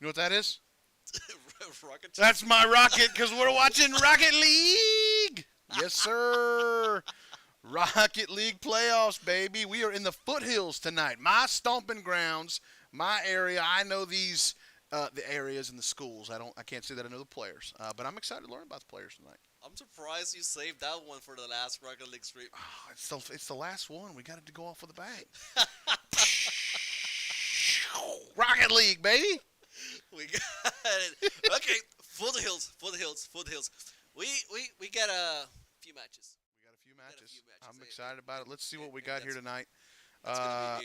know what that is? Rocket. That's my Rocket because we're watching Rocket League. Yes, sir. Rocket League playoffs, baby. We are in the Foothills tonight. My stomping grounds, my area. I know these, the areas and the schools. I can't say that I know the players, but I'm excited to learn about the players tonight. I'm surprised you saved that one for the last Rocket League stream. Oh, it's the last one. We got it to go off with a bang. Rocket League, baby. We got it. Okay, Foothills. We got a few matches. We got a few matches. I'm excited about it. Let's see what we got here tonight.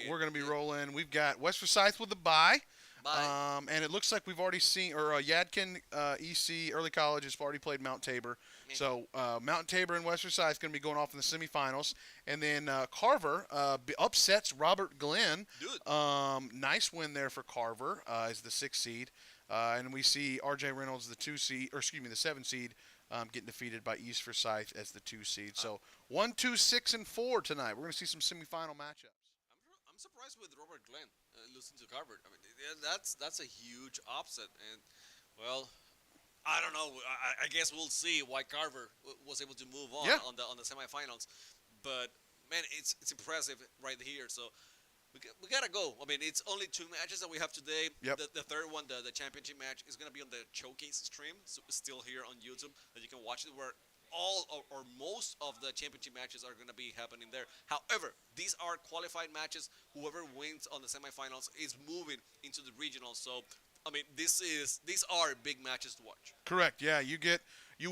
We're going to be rolling. We've got West Forsyth with a bye. And it looks like we've already seen, or Yadkin EC Early College has already played Mount Tabor. So Mount Tabor and West Forsyth going to be going off in the semifinals. And then Carver upsets Robert Glenn. Nice win there for Carver as the 6th seed. And we see J Reynolds, the 7 seed, getting defeated by East Forsyth as the 2 seed. So 1, 2, 6, and 4 tonight. We're going to see some semifinal matchups. I'm surprised with Robert Glenn losing to Carver. I mean, that's a huge upset, and well, I don't know. I guess we'll see why Carver was able to move on on the semifinals. But man, it's impressive right here. So we gotta go. I mean, it's only 2 matches that we have today. Yep. The third one, the championship match, is gonna be on the showcase stream. So it's still here on YouTube that you can watch it. Where all or most of the championship matches are going to be happening there. However, these are qualified matches. Whoever wins on the semifinals is moving into the regionals. So, I mean, these are big matches to watch. Correct. Yeah, you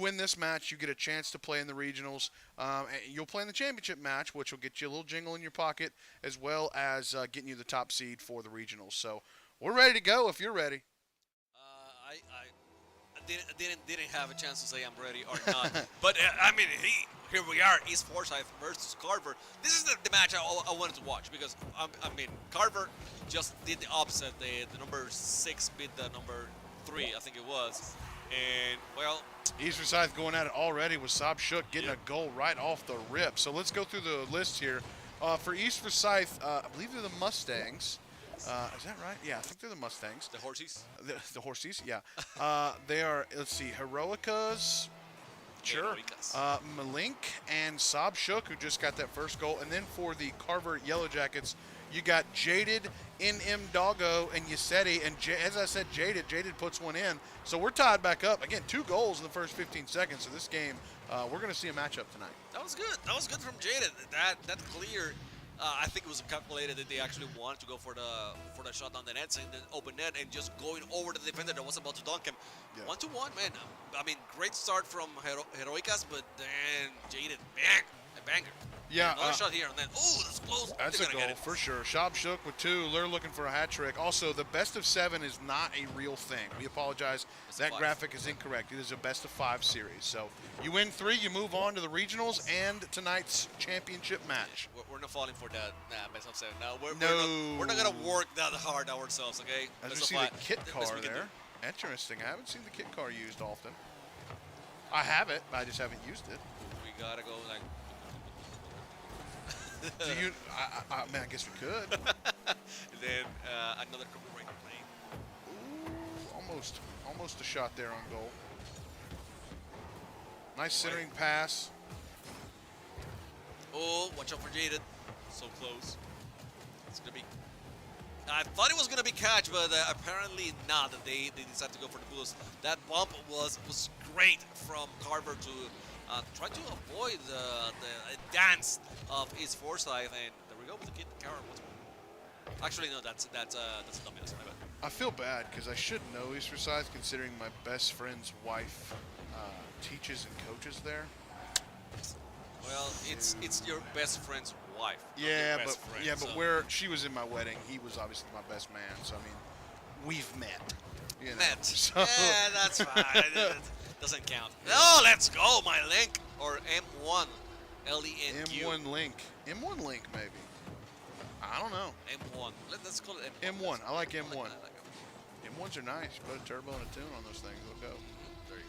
win this match, you get a chance to play in the regionals. And you'll play in the championship match, which will get you a little jingle in your pocket, as well as getting you the top seed for the regionals. So, we're ready to go if you're ready. I didn't have a chance to say I'm ready or not. But, I mean, here we are, East Forsyth versus Carver. This is the match I wanted to watch because, I mean, Carver just did the upset. The number 6 beat the number 3, I think it was. And, well... East Forsyth going at it already with Sob Shook getting a goal right off the rip. So let's go through the list here. For East Forsyth, I believe they're the Mustangs. Is that right? Yeah, I think they're the Mustangs. The Horsies? The Horsies, yeah. They are, let's see, Heroicas. Sure. Malink and Sob Shook, who just got that first goal. And then for the Carver Yellow Jackets, you got Jaded, NM Doggo, and Yasetti. And as I said, Jaded puts one in. So we're tied back up. Again, 2 goals in the first 15 seconds of this game. We're going to see a matchup tonight. That was good. That was good from Jaded. That clear. I think it was calculated that they actually wanted to go for the shot down the net, and then open net, and just going over the defender that was about to dunk him. 1-1, man. I mean, great start from Heroicas, but then Jaded, bang, a banger. Yeah. Another shot here, and then, that's close. That's a goal for sure. Sob Shook with 2. They're looking for a hat trick. Also, the best of 7 is not a real thing. We apologize. That graphic is incorrect. It is a best of 5 series. So you win 3, you move on to the regionals and tonight's championship match. We're not falling for that best of 7. No, we're not going to work that hard ourselves, okay? As we see the kit car there. Interesting. I haven't seen the kit car used often. I have it, but I just haven't used it. We got to go like... Do you? Man, I guess we could. And then another right plane. Ooh, almost a shot there on goal. Nice centering pass. Oh, watch out for Jaded. So close. It's gonna be. I thought it was gonna be catch, but apparently not. They decided to go for the boost. That bump was great from Carver to. Try to avoid the dance of East Forsyth, and there we go with the kid car once more. Actually, no, that's a dumbass. My bad. I feel bad because I should know East Forsyth, considering my best friend's wife teaches and coaches there. Well, it's your best friend's wife. Yeah, but where she was in my wedding, he was obviously my best man. So I mean, we've met. You know, met. So. Yeah, that's fine. Doesn't count. Oh, let's go, my link. Or M1. L-E-N-Q. M1 link. M1 link, maybe. I don't know. M1. Let's call it M1. M1. I like M1. M1s are nice. You put a turbo and a tune on those things. They'll go. There you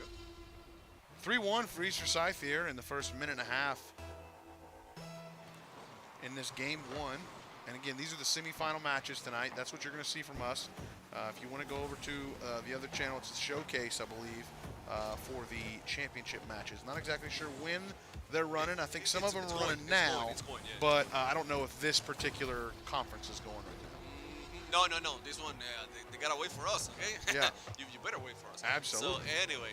go. 3-1 for East Forsyth here in the first minute and a half in this game 1. And again, these are the semifinal matches tonight. That's what you're going to see from us. If you want to go over to the other channel, it's the Showcase, I believe, for the championship matches. Not exactly sure when they're running. I think some of them are running now, but I don't know if this particular conference is going right now. No. This one, they got to wait for us, okay? Yeah. you better wait for us. Absolutely. So anyway,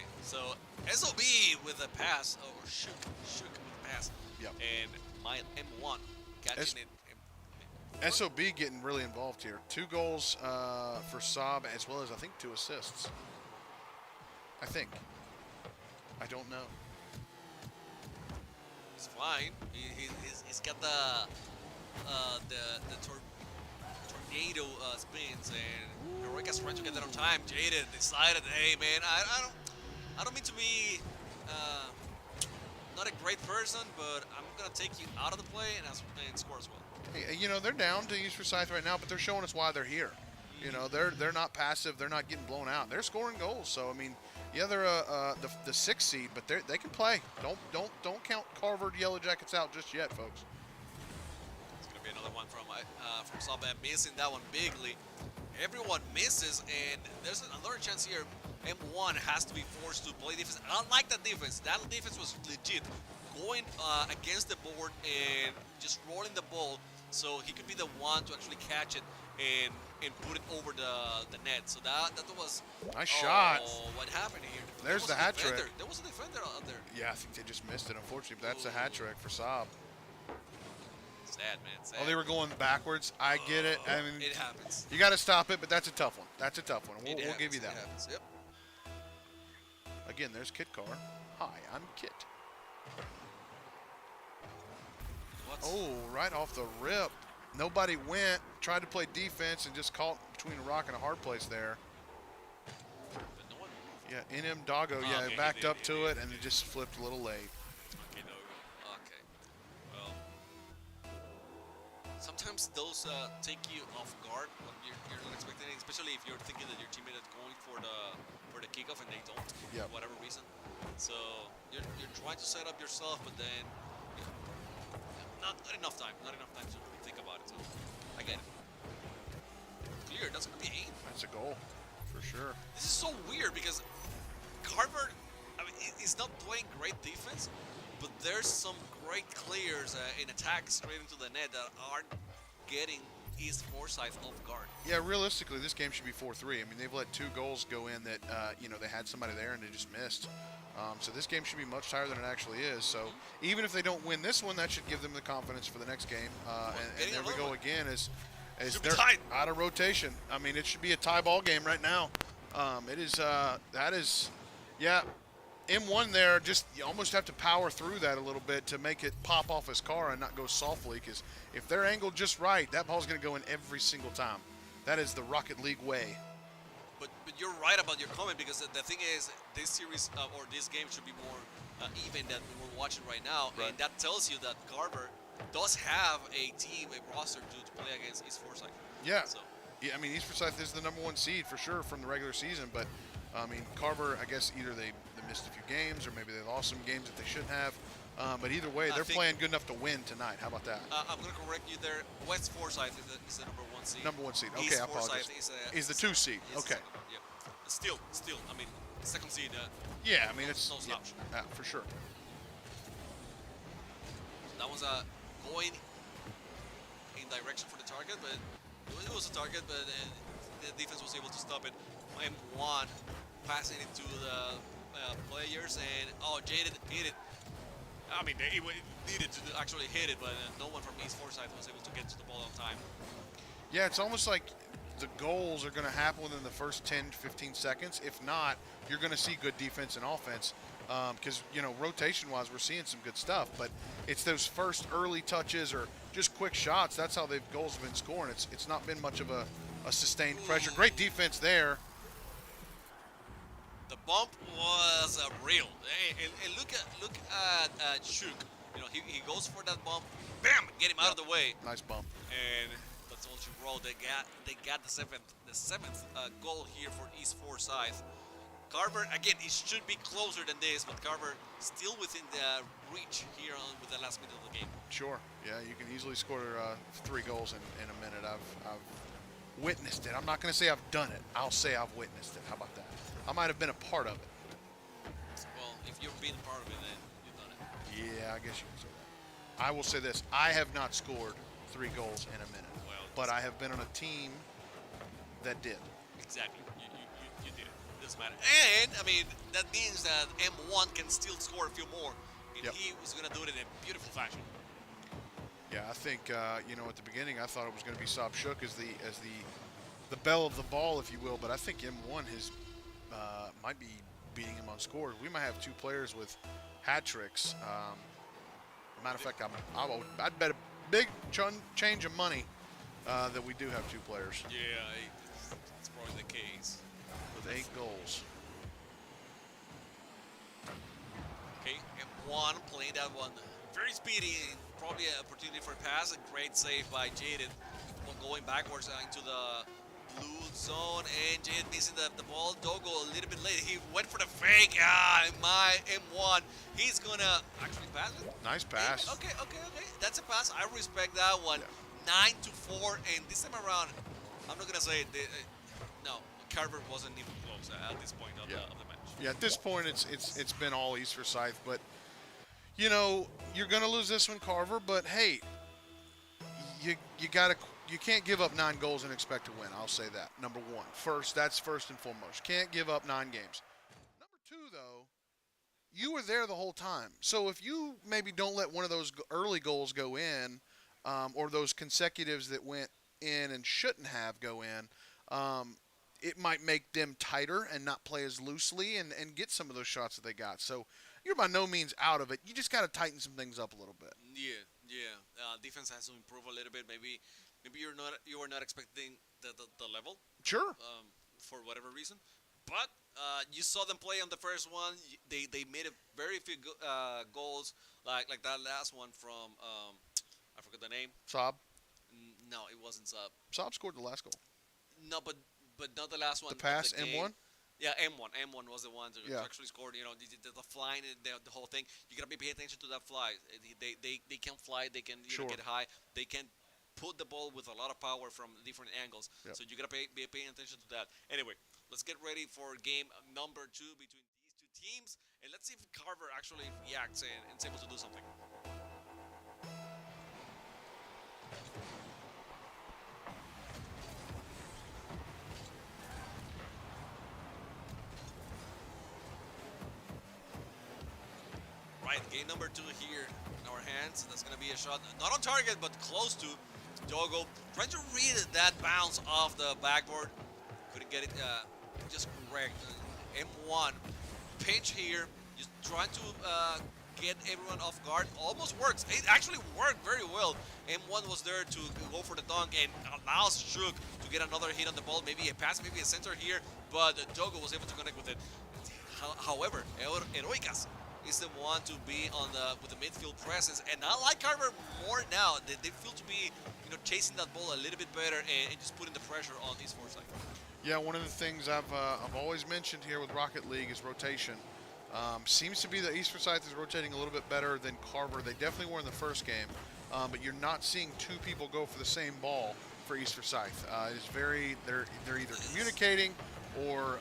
SOB with a pass, or Shook with a pass. Yep. And my M1 catching it. SOB getting really involved here. 2 goals for Saab, as well as, I think, 2 assists. I think. I don't know. He's fine. He's got the tornado spins, and Eureka's trying to get that on time. Jaden decided, hey man, I don't mean to be not a great person, but I'm gonna take you out of the play and score as well. Hey, you know, they're down to East Forsyth right now, but they're showing us why they're here. You know, they're not passive. They're not getting blown out. They're scoring goals. So I mean, yeah, they're the 6th seed, but they can play. Don't count Carver Yellow Jackets out just yet, folks. It's gonna be another one from Saab, missing that one bigly. Everyone misses, and there's another chance here. M1 has to be forced to play defense. I don't like that defense. That defense was legit, going against the board and just rolling the ball, so he could be the one to actually catch it and put it over the net. So that was nice shot. What happened here? There's the hat trick. There was a defender out there. Yeah, I think they just missed it, unfortunately. But that's a hat trick for Saab. Sad, man. Sad. Oh, they were going backwards. I get it. I mean, it happens. You got to stop it, but that's a tough one. That's a tough one. We'll give you that. It happens. Yep. Again, there's Kit Carr. Hi, I'm Kit. What? Oh, right off the rip. Nobody went. Tried to play defense and just caught between a rock and a hard place there. But no one moved. Yeah, NM Doggo, Okay, backed up to it and it just flipped a little late. Okay, okay. Well, sometimes those take you off guard when you're not expecting it, especially if you're thinking that your teammate is going for the kickoff and they don't, for whatever reason. So you're trying to set up yourself, but then not enough time to really think about it. So I get it. Clear. That's gonna be 8. That's a goal, for sure. This is so weird because Carver, I mean, he's not playing great defense, but there's some great clears in attacks straight into the net that aren't getting East Forsyth off guard. Yeah, realistically, this game should be 4-3. I mean, they've let 2 goals go in that, they had somebody there and they just missed. So this game should be much tighter than it actually is. So even if they don't win this one, that should give them the confidence for the next game. And there we go again as they're out of rotation. I mean, it should be a tie ball game right now. M1 there, just you almost have to power through that a little bit to make it pop off his car and not go softly, because if they're angled just right, that ball's going to go in every single time. That is the Rocket League way. But you're right about your comment, because the thing is, this series or this game should be more even than we're watching right now, right. And that tells you that Carver does have a team, a roster to play against East Forsyth. Yeah. So. Yeah, I mean, East Forsyth is the #1 seed for sure from the regular season, but I mean, Carver, I guess either they missed a few games or maybe they lost some games that they shouldn't have. But either way, they're playing good enough to win tonight. How about that? I'm going to correct you there. West Forsyth is the #1 seed. #1 seed. Okay, East I apologize. Is the 2 seed. Okay. Yeah. Still, I mean, 2nd seed. Yeah, I mean, it's no slouch. Yeah, for sure. That was going in direction for the target, but it was a target, but the defense was able to stop it. M1 passing it to the players, and Jaden hit it. I mean, he needed to actually hit it, but no one from East Forsyth was able to get to the ball on time. Yeah, it's almost like the goals are going to happen within the first 10 to 15 seconds. If not, you're going to see good defense and offense, because, rotation-wise, we're seeing some good stuff, but it's those first early touches or just quick shots. That's how the goals have been scoring. It's not been much of a sustained pressure. Great defense there. The bump was real. And look at Shook. He goes for that bump. Bam! Get him out of the way. Nice bump. And that's all you roll. They got the seventh goal here for East Forsyth. Carver, again, it should be closer than this, but Carver still within the reach here with the last minute of the game. Sure. Yeah, you can easily score 3 goals in a minute. I've witnessed it. I'm not going to say I've done it. I'll say I've witnessed it. How about that? I might have been a part of it. Well, if you've been part of it, then you've done it. Yeah, I guess you can say that. I will say this. I have not scored 3 goals in a minute. Well, but I have been on a team that did. Exactly. You did it. Doesn't matter. And, I mean, that means that M1 can still score a few more. And Yep. he was going to do it in a beautiful fashion. Yeah, I think at the beginning I thought it was going to be Saab Shook as the belle of the ball, if you will. But I think M1 might be beating him on scores. We might have 2 players with hat tricks. Matter of fact, I'd bet a big change of money that we do have 2 players Yeah, it's probably the case. with 8 goals. Okay, M1 playing that one very speedy. Probably an opportunity for a pass. A great save by Jaden. Going backwards into the blue zone, and Jaden missing the ball. Dogo a little bit late. He went for the fake. My M1. He's gonna actually pass it. Nice pass. Okay. That's a pass. I respect that one. Yeah. 9-4, and this time around, I'm not gonna say it. No, Carver wasn't even close at this point of the match. Yeah, at this point it's been all East Forsyth, but you're gonna lose this one, Carver. But hey, you can't give up 9 goals and expect to win. I'll say that. Number 1, that's first and foremost. Can't give up 9 games. Number 2, though, you were there the whole time. So if you maybe don't let one of those early goals go in, or those consecutives that went in and shouldn't have go in, it might make them tighter and not play as loosely and get some of those shots that they got. So you're by no means out of it. You just got to tighten some things up a little bit. Yeah. Defense has to improve a little bit. Maybe you were not expecting the level. Sure. For whatever reason, but you saw them play on the first one. They made a very few goals, like that last one from I forgot the name. Saab. No, it wasn't Saab. Saab scored the last goal. No, but not the last one. The pass, of the game. M1? Yeah, M1. M1 was the one that Yeah. actually scored. The flying, the whole thing. You gotta be paying attention to that fly. They can fly. They can Sure. get high. They can put the ball with a lot of power from different angles. Yep. So you gotta be paying attention to that. Anyway, let's get ready for game number 2 between these 2 teams, and let's see if Carver actually reacts and is able to do something. Right, game number 2 here in our hands. That's gonna be a shot, not on target, but close to. Dogo trying to read that bounce off the backboard. Couldn't get it just correct. M1 pinch here, just trying to get everyone off guard. Almost works. It actually worked very well. M1 was there to go for the dunk and allows Shook to get another hit on the ball. Maybe a pass, maybe a center here, but Dogo was able to connect with it. However, Heroicas is the one to be with the midfield presence, and I like Carver more now. They feel to be chasing that ball a little bit better and just putting the pressure on these Forsyth. Yeah, one of the things I've always mentioned here with Rocket League is rotation. Seems to be that East Forsyth is rotating a little bit better than Carver. They definitely were in the first game, but you're not seeing 2 people go for the same ball for East Forsyth. It's they're either communicating or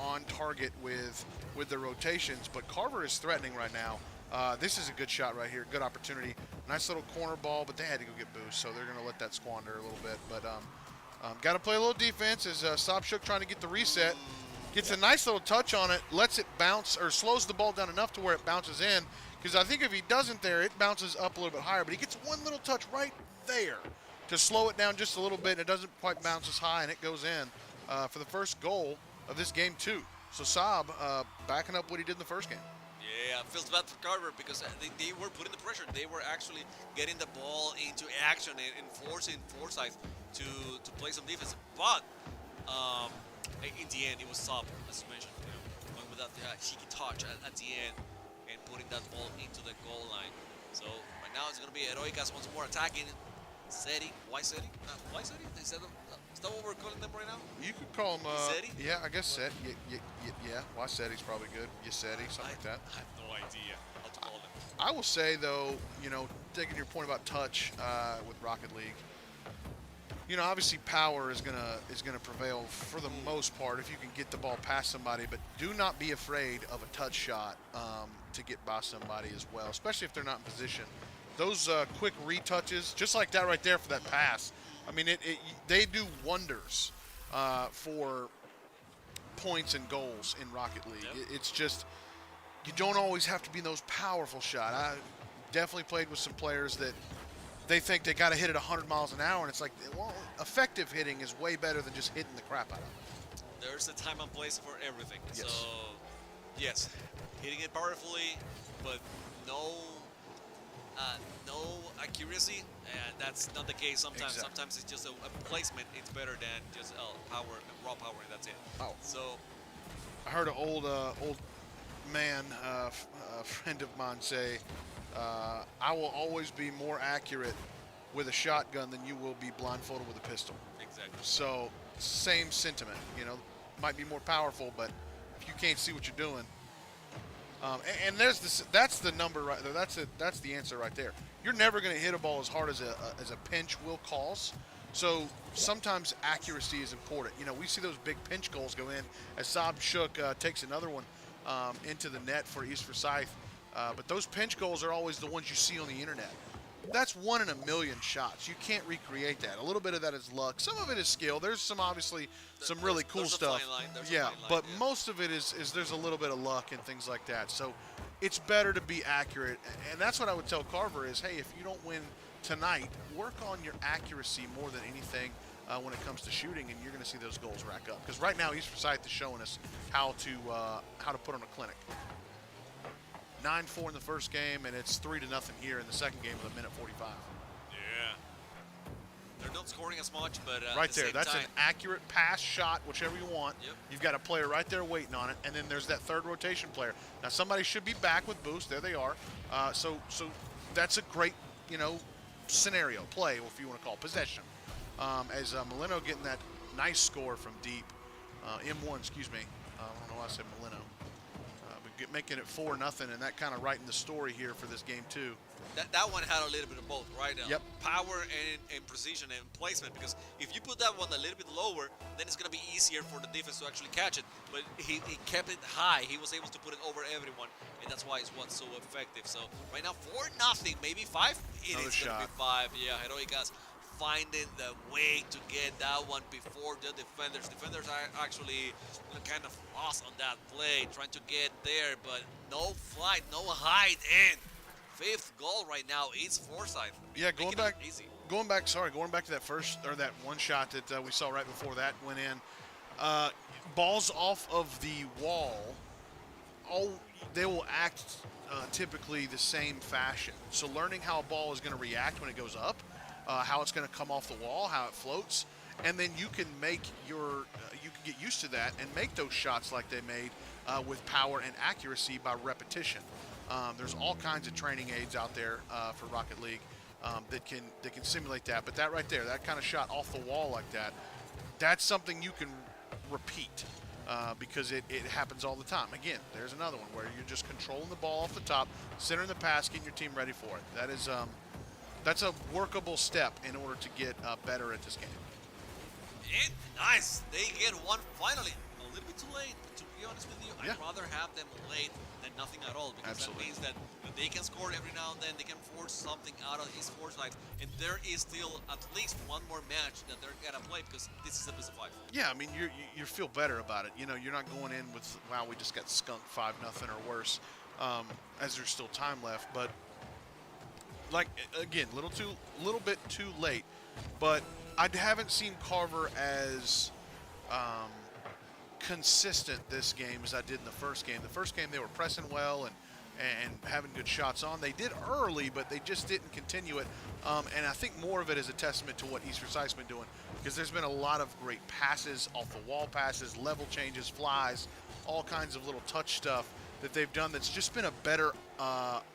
on target with the rotations. But Carver is threatening right now. This is a good shot right here, good opportunity. Nice little corner ball, but they had to go get boost, so they're going to let that squander a little bit. But got to play a little defense as Sobchuk trying to get the reset. Gets a nice little touch on it, lets it bounce, or slows the ball down enough to where it bounces in. Because I think if he doesn't there, it bounces up a little bit higher. But he gets one little touch right there to slow it down just a little bit, and it doesn't quite bounce as high, and it goes in for the first goal of this game 2. So Saab backing up what he did in the first game. Yeah, feels bad for Carver because they were putting the pressure. They were actually getting the ball into action and forcing Forsyth to play some defense. But in the end, it was Saab, as you mentioned, going with that cheeky touch at the end and putting that ball into the goal line. So right now it's going to be Heroicas once more attacking. Seti, Wyseti? Wyseti? Is that what we're calling them right now? You could call him, Yaseti? yeah, I guess Set. Yeah, Wyseti's probably good. Yaseti, something like that. I have no idea how to call them. I will say, though, taking your point about touch with Rocket League, obviously power is gonna prevail for the most part if you can get the ball past somebody, but do not be afraid of a touch shot to get by somebody as well, especially if they're not in position. Those quick retouches, just like that right there for that pass, I mean, they do wonders for points and goals in Rocket League. Yep. It's just, you don't always have to be in those powerful shots. I definitely played with some players that they think they got to hit it 100 miles an hour, and it's like, well, effective hitting is way better than just hitting the crap out of it. There's a time and place for everything. Yes. So, yes, hitting it powerfully, but no accuracy, and that's not the case sometimes. Exactly. Sometimes it's just a placement. It's better than just power, raw power, and that's it. Oh. So, I heard an old man, a friend of mine, say, I will always be more accurate with a shotgun than you will be blindfolded with a pistol. exactly. So, same sentiment. Might be more powerful, but if you can't see what you're doing, and there's this. That's the number right there. That's the answer right there. You're never going to hit a ball as hard as a pinch will cause. So sometimes accuracy is important. We see those big pinch goals go in as Saab Shook takes another one into the net for East Forsyth. But those pinch goals are always the ones you see on the internet. That's 1 in a million shots. You can't recreate that. A little bit of that is luck. Some of it is skill. There's some really cool stuff. Yeah, but most of it is there's a little bit of luck and things like that. So it's better to be accurate. And that's what I would tell Carver is, hey, if you don't win tonight, work on your accuracy more than anything when it comes to shooting, and you're going to see those goals rack up. Because right now East Forsyth is showing us how to put on a clinic. 9-4 in the first game, and it's 3-0 here in the second game with 1:45. Yeah. They're not scoring as much, but right there, that's an accurate pass, shot, whichever you want. Yep. You've got a player right there waiting on it, and then there's that third rotation player. Now somebody should be back with boost. There they are. So that's a great scenario play, if you want to call it possession. As Molino getting that nice score from deep, M1, excuse me. I don't know why I said Molino. Making it 4-0, and that kind of writing the story here for this game too. That one had a little bit of both, right? Yep. Power and precision and placement, because if you put that one a little bit lower, then it's going to be easier for the defense to actually catch it. But he kept it high. He was able to put it over everyone, and that's why it's what's so effective. So right now, 4-0, maybe 5. It Another is going to shot. be 5. Yeah, Heroicas finding the way to get that one before the defenders. Defenders are actually kind of lost on that play, trying to get there, but no flight, no hide in. 5th goal right now is Forsyth. Yeah, going back to that first, or that one shot that we saw right before that went in. Balls off of the wall, they will act typically the same fashion. So learning how a ball is going to react when it goes up, how it's going to come off the wall, how it floats, and then you can make you can get used to that and make those shots like they made with power and accuracy by repetition. There's all kinds of training aids out there for Rocket League that can simulate that. But that right there, that kind of shot off the wall like that, that's something you can repeat because it happens all the time. Again, there's another one where you're just controlling the ball off the top, centering the pass, getting your team ready for it. That is that's a workable step in order to get better at this game. And nice. They get one finally. A little bit too late, but to be honest with you, Yeah. I'd rather have them late than nothing at all, because Absolutely. that means that they can score every now and then. They can force something out of East Forsyth, and there is still at least one more match that they're gonna play, because this is a best of 5. Yeah, I mean you feel better about it. You're not going in with, wow, we just got skunked 5-0 or worse, as there's still time left. But like again, little bit too late. But I haven't seen Carver as consistent this game as I did in the first game. The first game they were pressing well and having good shots on. They did early, but they just didn't continue it. And I think more of it is a testament to what East Forsyth's been doing, because there's been a lot of great passes, off the wall passes, level changes, flies, all kinds of little touch stuff that they've done that's just been a better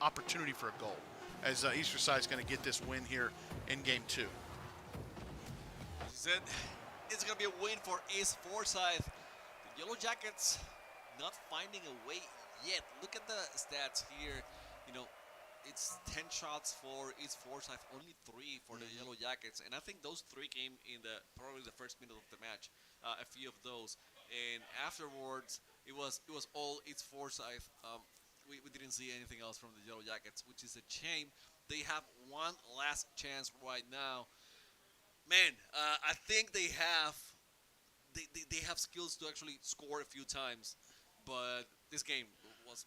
opportunity for a goal, as East Forsyth's going to get this win here in game 2. said, it's going to be a win for East Forsyth. The Yellow Jackets not finding a way yet. Look at the stats here. You know, it's 10 shots for East Forsyth, only 3 for the Yellow Jackets. And I think those 3 came in probably the first minute of the match, a few of those. And afterwards, it was all East Forsyth. We didn't see anything else from the Yellow Jackets, which is a shame. They have one last chance right now. Man, I think they have skills to actually score a few times, but this game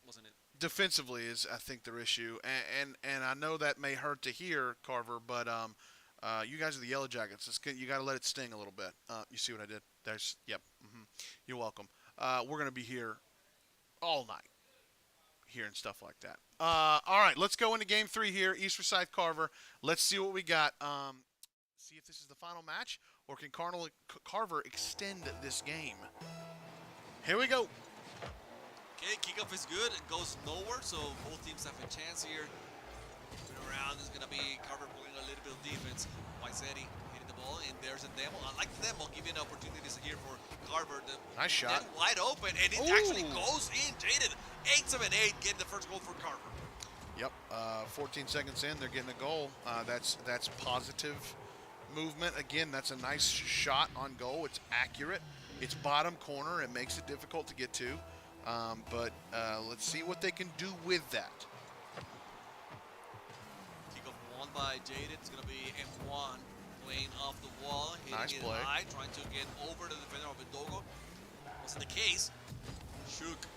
wasn't it. Defensively is, I think, their issue, and I know that may hurt to hear, Carver, but you guys are the Yellow Jackets. You got to let it sting a little bit. You see what I did? Yep. You're welcome. We're gonna be here all night, hearing stuff like that. All right, let's go into Game 3 here. East Forsyth Carver. Let's see what we got. See if this is the final match, or can Carver extend this game? Here we go. Okay, kickoff is good. It goes nowhere, so both teams have a chance here. Moving around is going to be Carver pulling a little bit of defense. Waisetti hitting the ball, and there's a demo. I like the demo, giving opportunities here for Carver. Nice shot. Wide open, and it actually goes in. Jaded, 8-7-8, getting the first goal for Carver. Yep, 14 seconds in, they're getting a goal. That's positive movement. Again, that's a nice shot on goal. It's accurate. It's bottom corner. It makes it difficult to get to. But let's see what they can do with that. Kickoff won by Jaded. It's going to be M1 playing off the wall. Nice hitting play. It high, trying to get over the defender of Dogo. Wasn't the case. Shook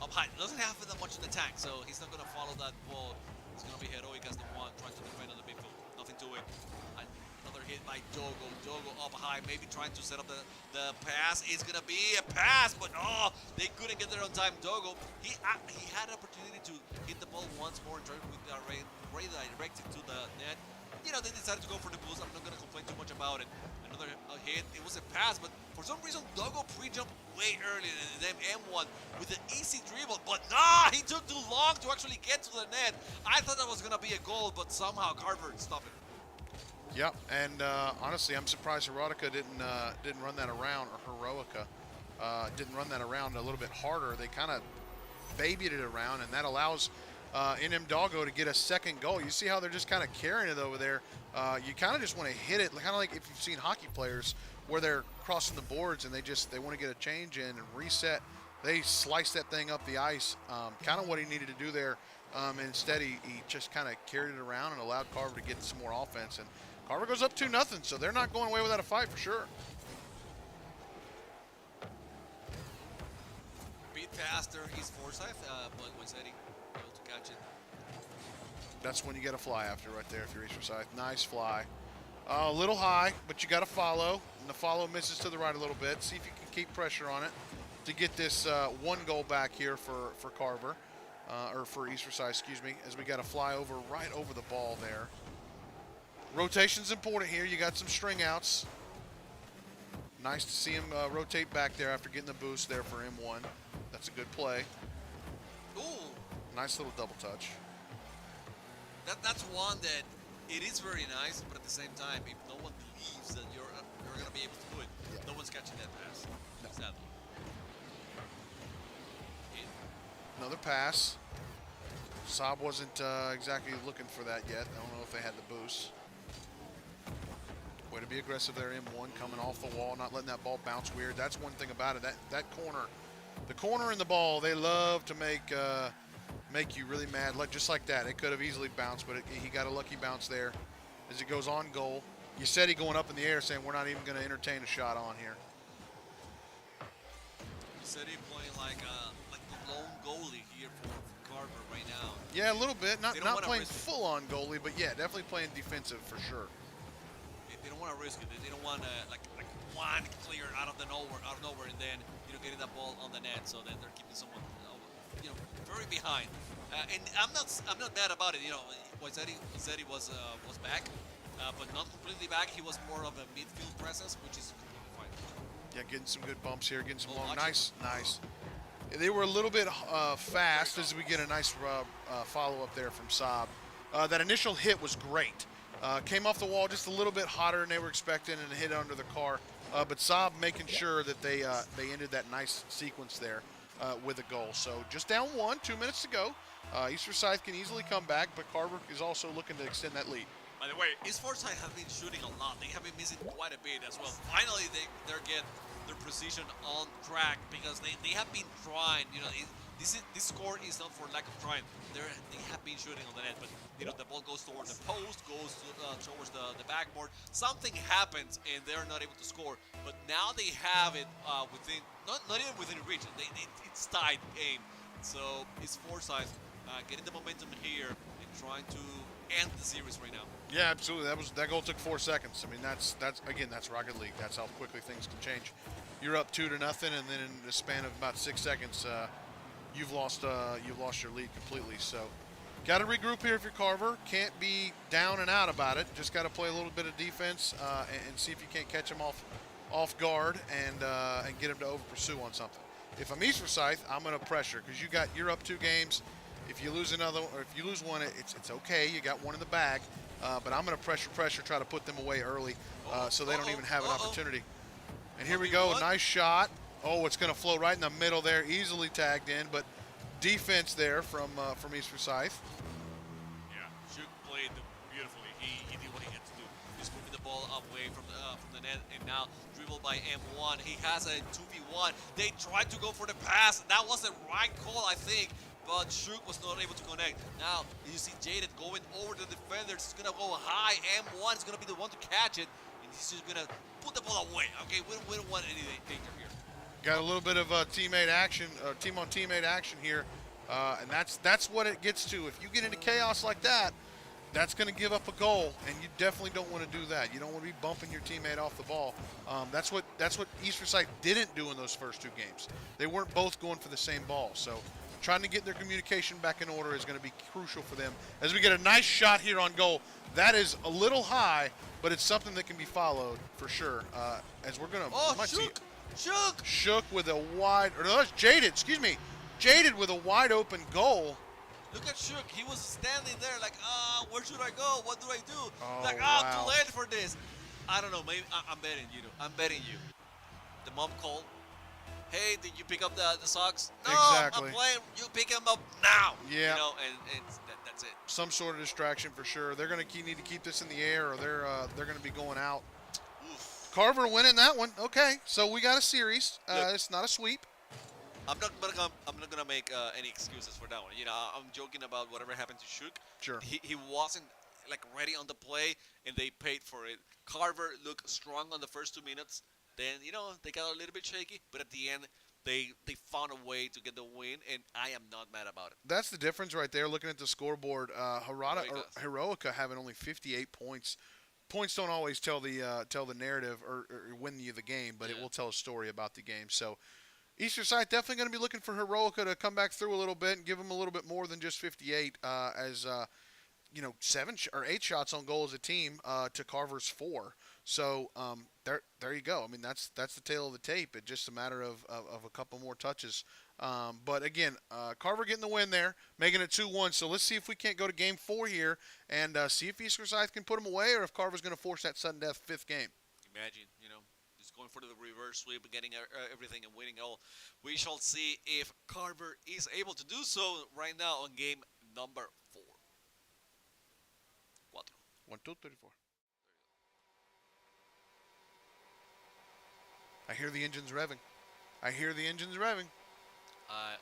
up high. Doesn't have that much in the tank, so he's not going to follow that ball. It's going to be heroic as the one trying to defend on the midfield. Nothing to it. Another hit by Dogo. Dogo up high, maybe trying to set up the pass. It's going to be a pass, but they couldn't get there on time. Dogo, he had an opportunity to hit the ball once more and try to redirect it to the net. You know, they decided to go for the boost. I'm not going to complain too much about it. Another hit. It was a pass, but for some reason, Dogo pre-jumped way earlier than M1 with an easy dribble. But he took too long to actually get to the net. I thought that was going to be a goal, but somehow Carver stopped it. Yep, and honestly, I'm surprised Heroica didn't run that around, or Heroica didn't run that around a little bit harder. They kind of babied it around, and that allows NM Doggo to get a second goal. You see how they're just kind of carrying it over there. You kind of just want to hit it, kind of like if you've seen hockey players where they're crossing the boards and they want to get a change in and reset. They slice that thing up the ice. Kind of what he needed to do there. And instead, he just kind of carried it around and allowed Carver to get some more offense. And Carver goes up 2-0, so they're not going away without a fight for sure. Beat faster East Forsyth, but Waisetti able to catch it. That's when you get a fly after right there if you're East Forsyth. Nice fly. A little high, but you got to follow. And the follow misses to the right a little bit. See if you can keep pressure on it to get this one goal back here for Carver. Or for East Forsyth, excuse me, as we got a fly over right over the ball there. Rotation's important here. You got some string outs. Nice to see him rotate back there after getting the boost there for M1. That's a good play. Ooh. Nice little double touch. That's one that it is very nice, but at the same time, if no one believes that you're going to be able to do it, no one's catching that pass. No. Sadly. Another pass. Saab wasn't exactly looking for that yet. I don't know if they had the boost. Way to be aggressive there, M1 coming off the wall, not letting that ball bounce weird. That's one thing about it. That corner, the corner and the ball, they love to make you really mad, just like that. It could have easily bounced, but he got a lucky bounce there as it goes on goal. You said he going up in the air saying we're not even going to entertain a shot on here. You said he playing like the lone goalie here for Carver right now. Yeah, a little bit. Not playing full-on goalie, but yeah, definitely playing defensive for sure. They don't want to risk it. They don't want to like one clear out of nowhere, and then getting that ball on the net. So then they're keeping someone very behind. And I'm not mad about it. Waisetti was back, but not completely back. He was more of a midfield presence, which is completely fine. Yeah, getting some good bumps here, getting some long. Nice. They were a little bit fast as we get a nice follow-up there from Saab. That initial hit was great. Came off the wall just a little bit hotter than they were expecting and hit under the car. But Saab making sure that they ended that nice sequence there with a goal. So just down 1, 2 minutes to go. East Forsyth can easily come back, but Carver is also looking to extend that lead. By the way, East Forsyth have been shooting a lot. They have been missing quite a bit as well. Finally, they're getting their precision on track because they have been trying. You know, this score is not for lack of trying. They have been shooting on the net, but you know the ball goes towards the post, goes towards the backboard. Something happens and they're not able to score. But now they have it within, not even within reach. It's tied game. So East Forsyth getting the momentum here and trying to end the series right now. Yeah, absolutely. That goal took 4 seconds. I mean, that's Rocket League. That's how quickly things can change. You're up 2-0, and then in the span of about 6 seconds, you've lost your lead completely. So, got to regroup here if you're Carver. Can't be down and out about it. Just got to play a little bit of defense and see if you can't catch them off guard and get them to over pursue on something. If I'm East Forsyth, I'm going to pressure because you're up 2 games. If you lose another, or if you lose one, it's okay. You got one in the bag. But I'm going to pressure, try to put them away early so they don't even have an opportunity. And here we go, nice shot. Oh, it's going to flow right in the middle there, easily tagged in, but defense there from East Forsyth. Yeah, Shook played beautifully. He did what he had to do. He's moving the ball away from the net, and now dribbled by M1. He has a 2v1. They tried to go for the pass. That was the right call, I think. But Shook was not able to connect. Now, you see Jaded going over the defenders. He's going to go high. M1 is going to be the one to catch it. And he's just going to put the ball away. Okay, we don't want any danger here. Got a little bit of teammate action, team-on-teammate action here. And that's what it gets to. If you get into chaos like that, that's going to give up a goal. And you definitely don't want to do that. You don't want to be bumping your teammate off the ball. That's what East Forsyth didn't do in those first 2 games. They weren't both going for the same ball. So trying to get their communication back in order is going to be crucial for them. As we get a nice shot here on goal, that is a little high, but it's something that can be followed for sure. As we're going to, oh, Shook with a wide, or no, that's Jaded. Excuse me, Jaded with a wide open goal. Look at Shook. He was standing there like, where should I go? What do I do? Oh, like, wow. too late for this. I don't know. Maybe I'm betting you. I'm betting you. The mom called. Hey, did you pick up the socks? No, exactly. I'm playing. You pick them up now. Yeah. You know, and that's it. Some sort of distraction for sure. They're going to need to keep this in the air, or they're going to be going out. Oof. Carver winning that one. Okay, so we got a series. It's not a sweep. I'm not gonna make any excuses for that one. You know, I'm joking about whatever happened to Shook. Sure. He wasn't like ready on the play, and they paid for it. Carver looked strong on the first 2 minutes. Then, you know, they got a little bit shaky, but at the end, they found a way to get the win, and I am not mad about it. That's the difference right there. Looking at the scoreboard, Heroica having only 58 points. Points don't always tell the narrative or win you the game, but it will tell a story about the game. So, East Forsyth definitely going to be looking for Heroica to come back through a little bit and give them a little bit more than just 58 as 7 or 8 shots on goal as a team to Carver's 4. So there you go. I mean, that's the tale of the tape. It's just a matter of a couple more touches. But again, Carver getting the win there, making it 2-1. So let's see if we can't go to Game 4 here and see if East Forsyth can put them away, or if Carver's going to force that sudden death 5th game. Imagine, just going for the reverse sweep and getting everything and winning all. We shall see if Carver is able to do so right now on game number 4. 1, 2, 3, 4. I hear the engines revving. I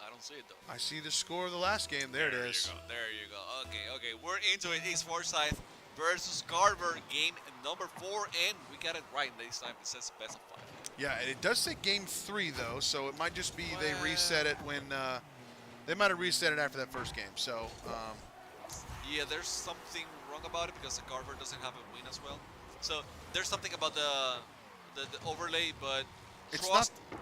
don't see it though. I see the score of the last game. There it is. There you go. Okay. We're into it. East Forsyth versus Carver, game number 4, and we got it right this time. It says best of 5. Yeah, and it does say game 3 though, so it might just be they reset it when they might have reset it after that first game. So yeah, there's something wrong about it because the Carver doesn't have a win as well. So there's something about the overlay, but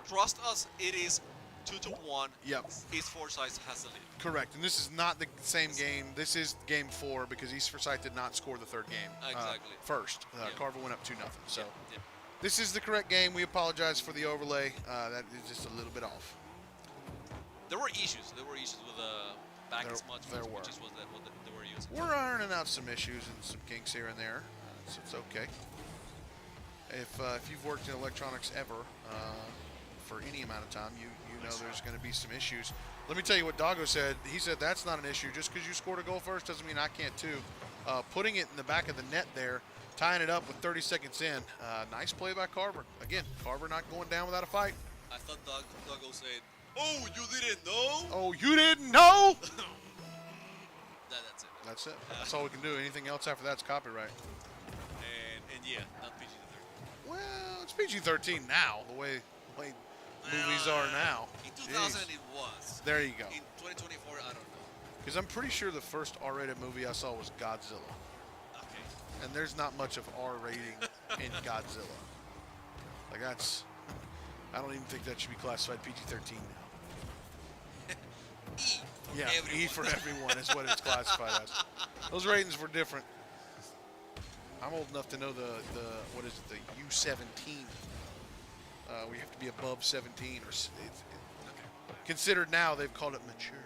trust us, it is 2-1. Yep. East Forsyth has the lead. Correct, and this is not the same game. This is game 4 because East Forsyth did not score the 3rd game. Exactly. First, Carver went up 2-0. So yeah. This is the correct game. We apologize for the overlay. That is just a little bit off. There were issues. With back as much there which were. is what they were using. We're ironing out some issues and some kinks here and there, so it's okay. If you've worked in electronics ever for any amount of time, you know there's going to be some issues. Let me tell you what Doggo said. He said that's not an issue. Just because you scored a goal first doesn't mean I can't too. Putting it in the back of the net there, tying it up with 30 seconds in. Nice play by Carver. Again, Carver not going down without a fight. I thought Doggo said, "Oh, you didn't know?" Oh, you didn't know? That's it. That's it. That's all we can do. Anything else after that's copyright. And yeah, not PG-13. Well, it's PG-13 now, the way movies are now. In 2000 Jeez. it was. There you go. In 2024, I don't know. Because I'm pretty sure the first R-rated movie I saw was Godzilla. Okay. And there's not much of R rating in Godzilla. Like that's, I don't even think that should be classified PG-13 now. E. Yeah, Everyone. E for everyone is what it's classified as. Those ratings were different. I'm old enough to know the what is it, the U17. We have to be above 17 or it's considered now. They've called it mature.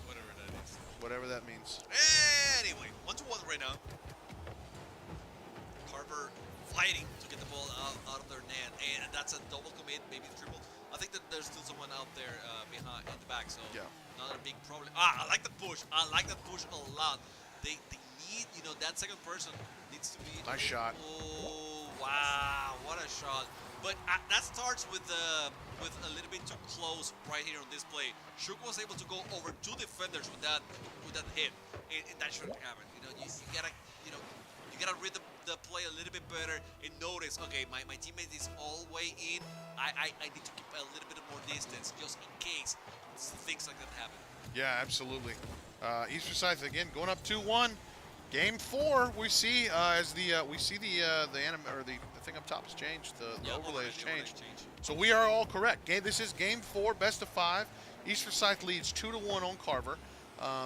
Whatever that is. Whatever that means. Anyway, 1-1 right now. Carver fighting to get the ball out of their net, and that's a double commit, maybe triple. I think that there's still someone out there behind in the back, so Yeah. not a big problem. I like the push. I like that push a lot. They need, that second person needs to be. Nice shot. Oh wow, what a shot! But that starts with a little bit too close right here on this play. Shook was able to go over two defenders with that hit, and that shouldn't happen. You gotta read the play a little bit better and notice, okay, my teammate is all the way in. I need to keep a little bit more distance just in case things like that happen. Yeah, absolutely. East Forsyth again going up 2-1. Game 4, we see the thing up top has changed. The overlay has changed. So we are all correct. This is Game 4, best of 5. East Forsyth leads 2-1 on Carver.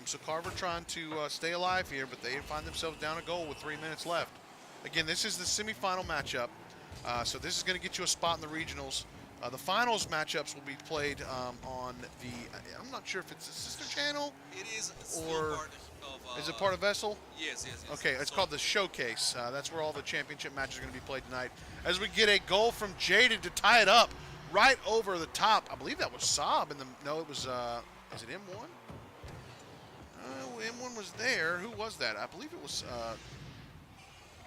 So Carver trying to stay alive here, but they find themselves down a goal with 3 minutes left. Again, this is the semifinal matchup. So this is going to get you a spot in the regionals. The finals matchups will be played on the. I'm not sure if it's a sister channel. It is or part of. Is it part of VESL? Yes. Okay, it's called the Showcase. That's where all the championship matches are going to be played tonight. As we get a goal from Jaded to tie it up right over the top. I believe that was Saab. No, it was. Is it M1? M1 was there. Who was that? I believe it was.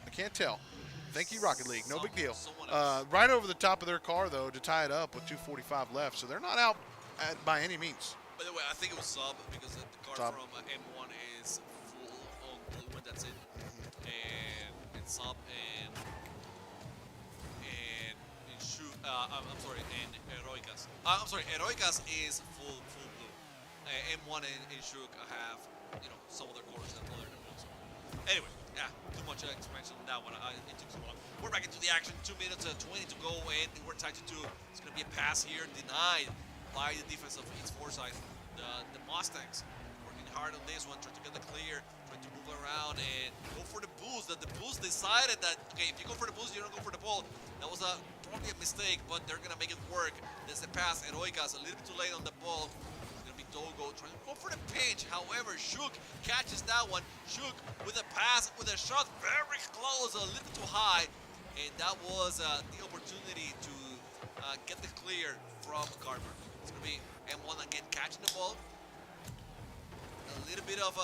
I can't tell. Thank you, Rocket League. No big deal. Right over the top of their car, though, to tie it up with 2:45 left. So they're not out by any means. By the way, I think it was sub because the car from M1 is full on blue, and that's it. And sub and shoot. I'm sorry, and Heroicas. I'm sorry, Heroicas is full blue. M1 and Shook have some of their cores and other than blue. So. Anyway. Yeah, too much explanation on that one. It took so long. We're back into the action. 2 minutes and 20 to go, and we're tied to 2. It's going to be a pass here, denied by the defense of East Forsyth. The Mustangs working hard on this one, trying to get the clear, trying to move around and go for the boost. The boost decided that, okay, if you go for the boost, you don't go for the ball. That was probably a mistake, but they're going to make it work. There's the pass. Heroicas a little bit too late on the ball. Dogo trying to go for the pinch. However, Shook catches that one. Shook with a pass, with a shot very close, a little bit too high. And that was the opportunity to get the clear from Carver. It's going to be M1 again catching the ball. A little bit of,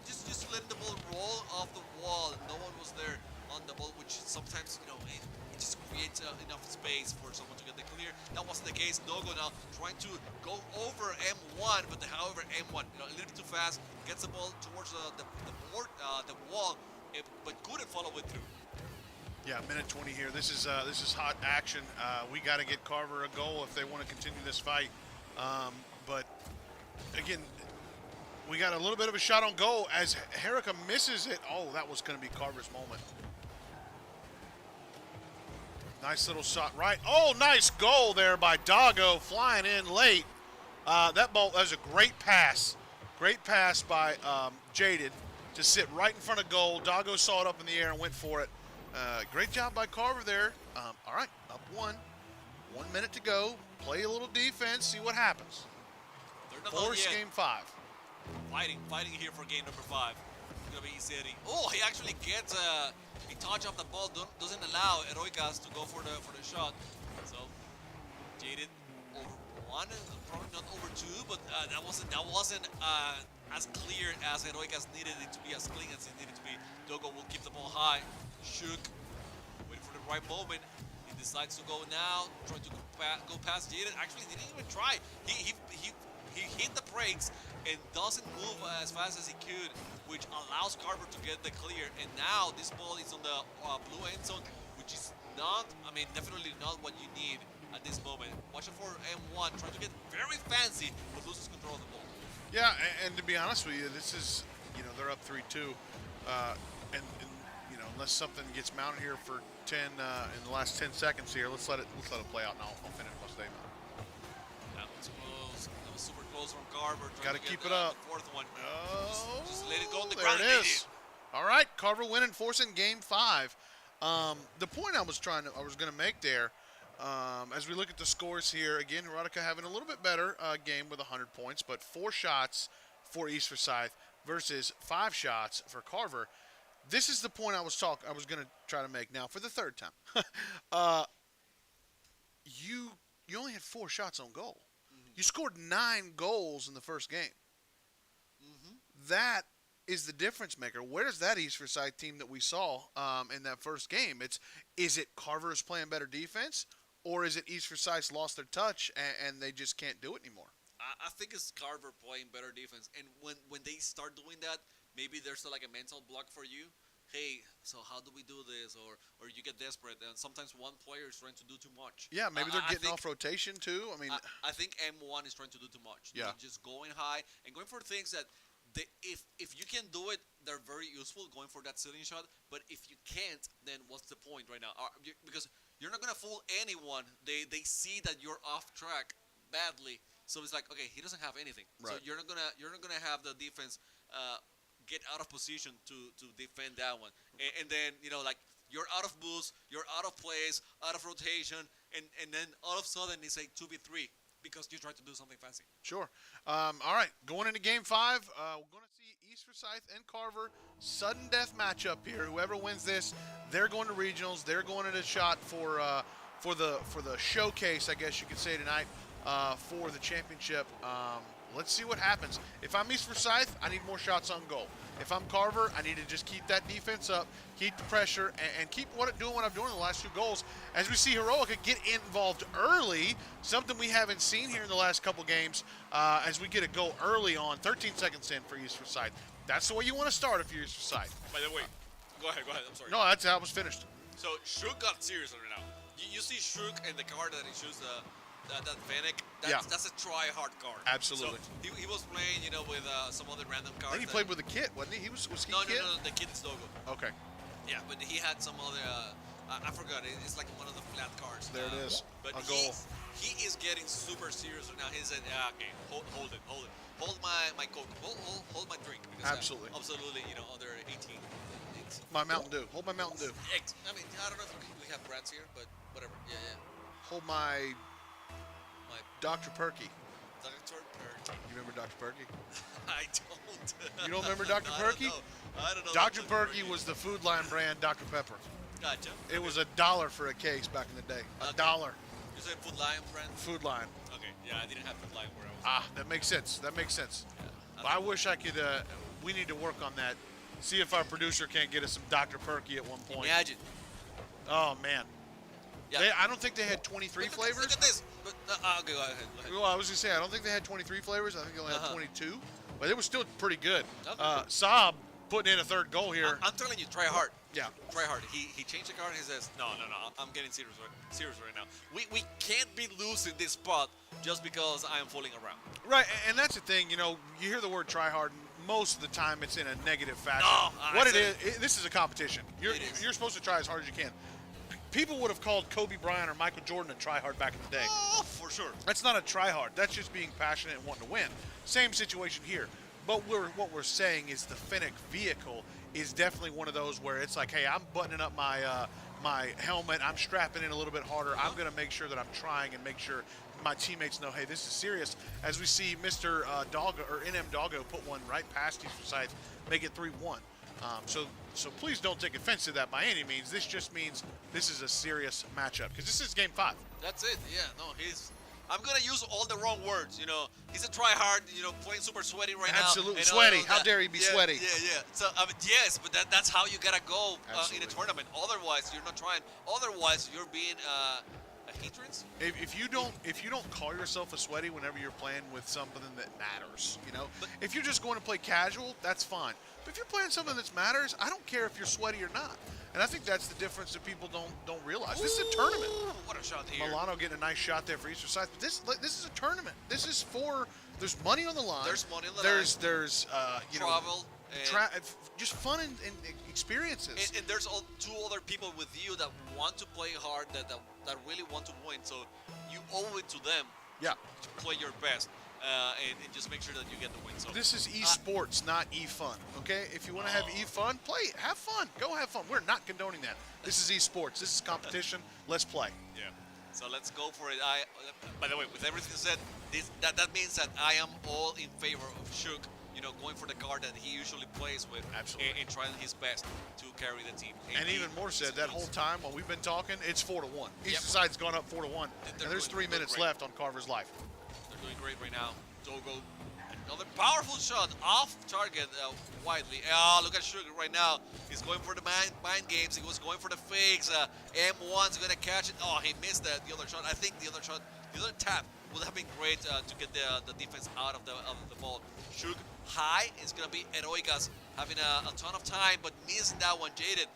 just letting the ball roll off the wall. No one was there on the ball, which sometimes, it just creates enough space for someone to get the clear. That wasn't the case. Dogo now trying to go over M1, but however M1 a little bit too fast, gets the ball towards the wall, but couldn't follow it through. Yeah, minute 20 here. This is hot action. We got to get Carver a goal if they want to continue this fight. But again, we got a little bit of a shot on goal as Herrica misses it. Oh, that was going to be Carver's moment. Nice little shot right. Oh, nice goal there by Doggo, flying in late. That was a great pass. Great pass by Jaded to sit right in front of goal. Doggo saw it up in the air and went for it. Great job by Carver there. All right, up 1. 1 minute to go. Play a little defense, see what happens. Force game 5. Fighting here for game number 5. It's gonna be easy. Oh, he actually gets a touch off the ball. Doesn't allow Heroicas to go for the shot. So Jaded over 1, probably not over 2, but that wasn't as clear as Heroicas needed it to be, as clean as it needed to be. Dogo will keep the ball high. Shook, waiting for the right moment. He decides to go now, trying to go past Jaded. Actually, didn't even try. He hit the brakes and doesn't move as fast as he could, which allows Carver to get the clear. And now this ball is on the blue end zone, which is definitely not what you need at this moment. Watch out for M1, trying to get very fancy, but loses control of the ball. Yeah, and to be honest with you, this is, they're up 3-2. And unless something gets mounted here for 10 in the last 10 seconds here, let's let it play out, and I'll finish my statement. That was close. That was super close from Carver. Got to keep it up. The fourth one. Oh, just let it go on the there ground. it is. All right, Carver winning, forcing game 5. The point I was going to make there, as we look at the scores here, again, Erotica having a little bit better game with 100 points, but 4 shots for East Forsyth versus 5 shots for Carver. This is the point I was going to try to make now for the third time. You only had 4 shots on goal. Mm-hmm. You scored 9 goals in the first game. Mm-hmm. That is the difference maker. Where's that East Forsyth team that we saw in that first game? Is it Carver's playing better defense, or is it East Forsyth's lost their touch and they just can't do it anymore? I think it's Carver playing better defense, and when they start doing that, maybe there's like a mental block for you. Hey, so how do we do this? Or you get desperate, and sometimes one player is trying to do too much. Yeah, maybe they're getting off rotation too. I think M1 is trying to do too much. Yeah, just going high and going for things that if you can do it, they're very useful. Going for that ceiling shot, but if you can't, then what's the point right now? Because you're not gonna fool anyone. They see that you're off track badly, so it's like, okay, he doesn't have anything. Right. So you're not gonna have the defense get out of position to defend that one, and then you're out of boost, you're out of place, out of rotation, and then all of a sudden it's like 2v3 because you tried to do something fancy. Sure. All right, going into game 5, we're going to see East Forsyth and Carver, sudden death matchup here. Whoever wins this, they're going to regionals. They're going in a shot for the showcase, I guess you could say tonight, for the championship. Let's see what happens. If I'm East Forsyth, I need more shots on goal. If I'm Carver, I need to just keep that defense up, keep the pressure, and keep doing what I'm doing in the last 2 goals. As we see Heroica get involved early, something we haven't seen here in the last couple games, as we get a goal early on, 13 seconds in for East Forsyth. That's the way you want to start if you're East Forsyth. By the way, go ahead, I'm sorry. No, that's how it was finished. So Shook got serious right now. You see Shook and the card that he shoots, that Fennec, that's a try-hard card. Absolutely. So he was playing, with some other random cards. I think he played with a kit, wasn't he? Was he No, kit? No, the kid is Dogo. Okay. Yeah, but he had some other, I forgot, it's like one of the flat cards. There it is, but a goal. He is getting super serious right now. He said, okay, hold it. Hold my Coke, hold my drink. Because Absolutely. Absolutely, under 18. My Mountain Dew. Hold my Mountain Dew. I don't know if we have brands here, but whatever. Yeah. Hold my Dr. Perky. Dr. Perky. You remember Dr. Perky? I don't. You don't remember Dr. Perky? I don't know. Dr. Perky was the Food Line brand Dr. Pepper. Gotcha. It was $1 for a case back in the day. $1. You said Food Line brand? Food Line. Okay. Yeah, I didn't have Food Line where I was. That makes sense. Yeah, I wish I could. We need to work on that. See if our producer can't get us some Dr. Perky at one point. Imagine. Oh man. Yeah. I don't think they had 23 flavors. Look at this. But, okay, go ahead. Well, I was going to say, I don't think they had 23 flavors. I think they only had 22. But it was still pretty good. Okay. Saab putting in a 3rd goal here. I'm telling you, try hard. Yeah. Try hard. He changed the card and he says, no, I'm getting serious right now. We can't be losing this spot just because I am fooling around. Right, and that's the thing. You hear the word try hard. Most of the time, it's in a negative fashion. No, what it is, this is a competition. You're supposed to try as hard as you can. People would have called Kobe Bryant or Michael Jordan a try-hard back in the day. Oh, for sure. That's not a try-hard. That's just being passionate and wanting to win. Same situation here. But what we're saying is the Fennec vehicle is definitely one of those where it's like, hey, I'm buttoning up my my helmet. I'm strapping in a little bit harder. I'm going to make sure that I'm trying and make sure my teammates know, hey, this is serious. As we see Mr. Doggo or NM Doggo put one right past East Forsyth, make it 3-1. So please don't take offense to that by any means. This just means this is a serious matchup because this is game 5. That's it. Yeah. No, I'm gonna use all the wrong words. He's a try-hard. Playing super sweaty right now. Absolutely sweaty. How dare he be sweaty? Yeah. So yes, but that's how you gotta go in a tournament. Otherwise, you're not trying. Otherwise, you're being a hindrance. If you don't call yourself a sweaty whenever you're playing with something that matters, But if you're just going to play casual, that's fine. But if you're playing something that matters, I don't care if you're sweaty or not. And I think that's the difference that people don't realize. This is a tournament. What a shot here. Milano getting a nice shot there for East Forsyth. But this is a tournament. This is there's money on the line. There's money on the line. There's travel. Just fun and experiences. And there's 2 other people with you that want to play hard, that really want to win. So you owe it to them to play your best and just make sure that you get the win. So this is esports, not e-fun, okay? If you want to have e-fun, play. Have fun. Go have fun. We're not condoning that. This is esports. This is competition. Let's play. Yeah. So let's go for it. By the way, with everything said, that means that I am all in favor of Shook, going for the card that he usually plays with. Absolutely. And trying his best to carry the team. And even more said, that whole time while we've been talking, it's 4-1. Each side's gone up 4-1. And there's 3 minutes left on Carver's life. They're doing great right now. Dogo, another powerful shot off target widely. Oh, look at Sugar right now. He's going for the mind games. He was going for the fakes. M1's going to catch it. Oh, he missed the other shot. I think the other tap would have been great to get the defense out of the ball. Sugar high is going to be Heroicas having a ton of time, but missing that one. Jaded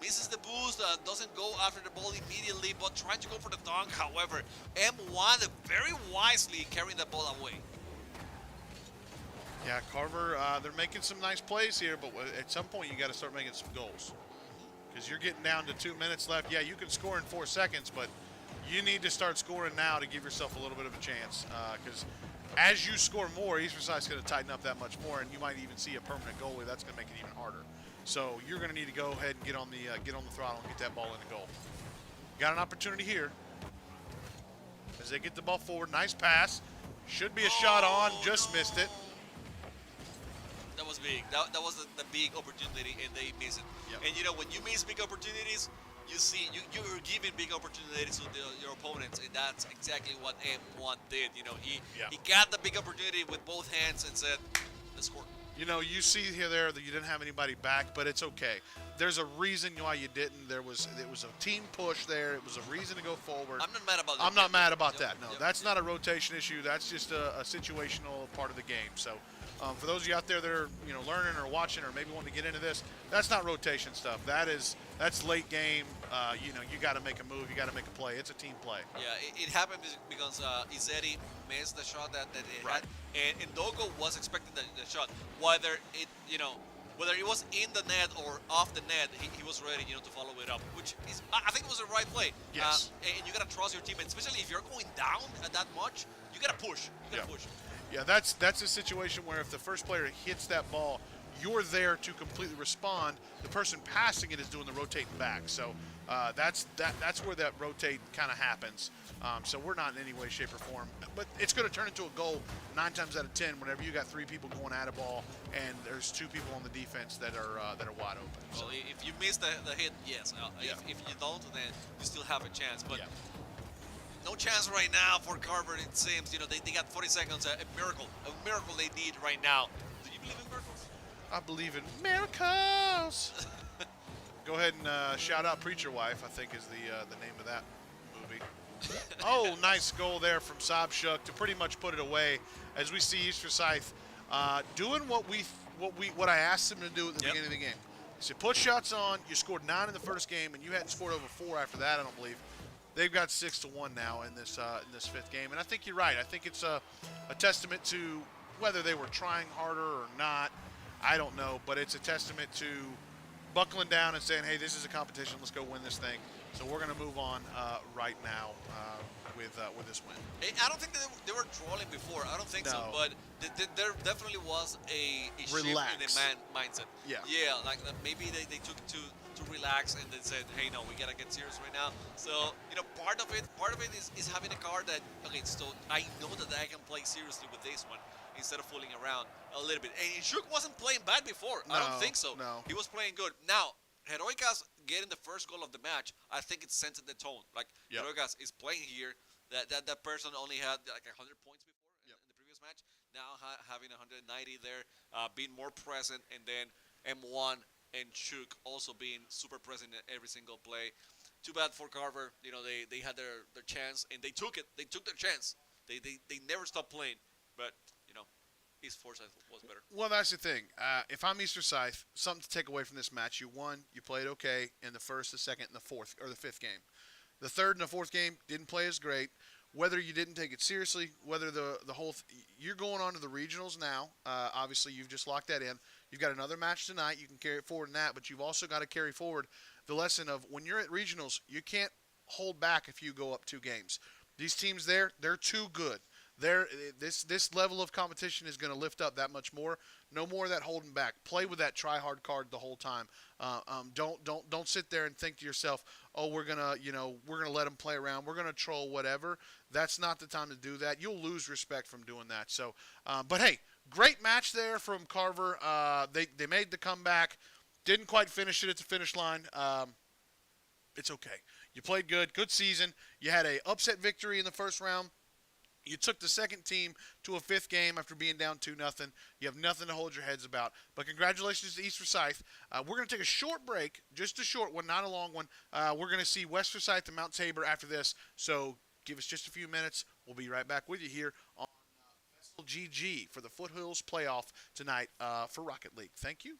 misses the boost, doesn't go after the ball immediately, but trying to go for the dunk. However, M1 very wisely carrying the ball away. Yeah, Carver, they're making some nice plays here, but at some point you got to start making some goals. Because you're getting down to 2 minutes left. Yeah, you can score in 4 seconds, but you need to start scoring now to give yourself a little bit of a chance. Because as you score more, East Forsyth's going to tighten up that much more, and you might even see a permanent goalie. That's going to make it even harder. So you're going to need to go ahead and get on the throttle and get that ball into goal. Got an opportunity here as they get the ball forward. Nice pass. Should be a shot on. Just missed it. That was big. That was the big opportunity, and they missed it. Yep. And when you miss big opportunities, you see you're giving big opportunities to your opponents, and that's exactly what M1 did. He got the big opportunity with both hands and said, "Let's score." You see here there that you didn't have anybody back, but it's okay. There's a reason why you didn't. It was a team push there. It was a reason to go forward. I'm not mad about that. I'm not mad about that. No, that's not a rotation issue. That's just a situational part of the game. So, for those of you out there that are learning or watching or maybe wanting to get into this, that's not rotation stuff. That's late game. You got to make a move. You got to make a play. It's a team play. Yeah, it happened because Izzetti missed the shot that it right. had, and Dogo was expecting the shot. Whether it was in the net or off the net, he was ready, to follow it up, which is, I think it was the right play. Yes. And you gotta trust your team, and especially if you're going down that much, you gotta push. Push. Yeah, that's a situation where if the first player hits that ball, you're there to completely respond. The person passing it is doing the rotating back. So that's where that rotate kind of happens. So we're not in any way, shape, or form. But it's going to turn into a goal 9 times out of 10 whenever you got 3 people going at a ball and there's 2 people on the defense that are wide open. So if you miss the hit, yes. If you don't, then you still have a chance. But no chance right now for Carver. It seems they got 40 seconds. A miracle they need right now. Do you believe in miracles? I believe in miracles. Go ahead and shout out Preacher Wife, I think is the name of that movie. Oh, nice goal there from Sobchuk to pretty much put it away as we see East Forsyth doing what I asked them to do at the beginning of the game. So put shots on. You scored 9 in the first game, and you hadn't scored over 4 after that, I don't believe. They've got 6-1 now in this 5th game, and I think you're right. I think it's a testament to whether they were trying harder or not. I don't know, but it's a testament to buckling down and saying, hey, this is a competition. Let's go win this thing. So we're going to move on right now with this win. I don't think they were trolling before. I don't think so. But there definitely was a shift in the mindset. Yeah. Yeah, like maybe they took it to relax and then said, hey, no, we gotta get serious right now. So part of it is having a card that, okay, so I know that I can play seriously with this one instead of fooling around a little bit. And Shook wasn't playing bad before. I don't think so. No. He was playing good. Now, Heroicas getting the first goal of the match, I think it sent the tone. Like, Heroicas is playing here. That person only had like 100 points before in the previous match. Now having 190 there, being more present, and then M1 and Shook also being super present in every single play. Too bad for Carver. They had their chance and they took it. They took their chance. They never stopped playing. But East Forsyth was better. Well, that's the thing. If I'm East Forsyth, something to take away from this match. You won. You played okay in the first, the second, and the fourth or the fifth game. The third and the fourth game didn't play as great. Whether you didn't take it seriously, whether the whole you're going on to the regionals now. Obviously, you've just locked that in. You've got another match tonight. You can carry it forward in that, but you've also got to carry forward the lesson of when you're at regionals, you can't hold back if you go up 2 games. These teams they're too good. This level of competition is going to lift up that much more. No more of that holding back. Play with that try hard card the whole time. Don't sit there and think to yourself, oh, we're gonna let them play around. We're gonna troll whatever. That's not the time to do that. You'll lose respect from doing that. So, but hey, great match there from Carver. They made the comeback. Didn't quite finish it at the finish line. It's okay. You played good. Good season. You had a upset victory in the first round. You took the second team to a 5th game after being down 2-0. You have nothing to hold your heads about. But congratulations to East Forsyth. We're going to take a short break, just a short one, not a long one. We're going to see West Forsyth and Mount Tabor after this. So give us just a few minutes. We'll be right back with you here on VESL GG for the Foothills playoff tonight for Rocket League. Thank you.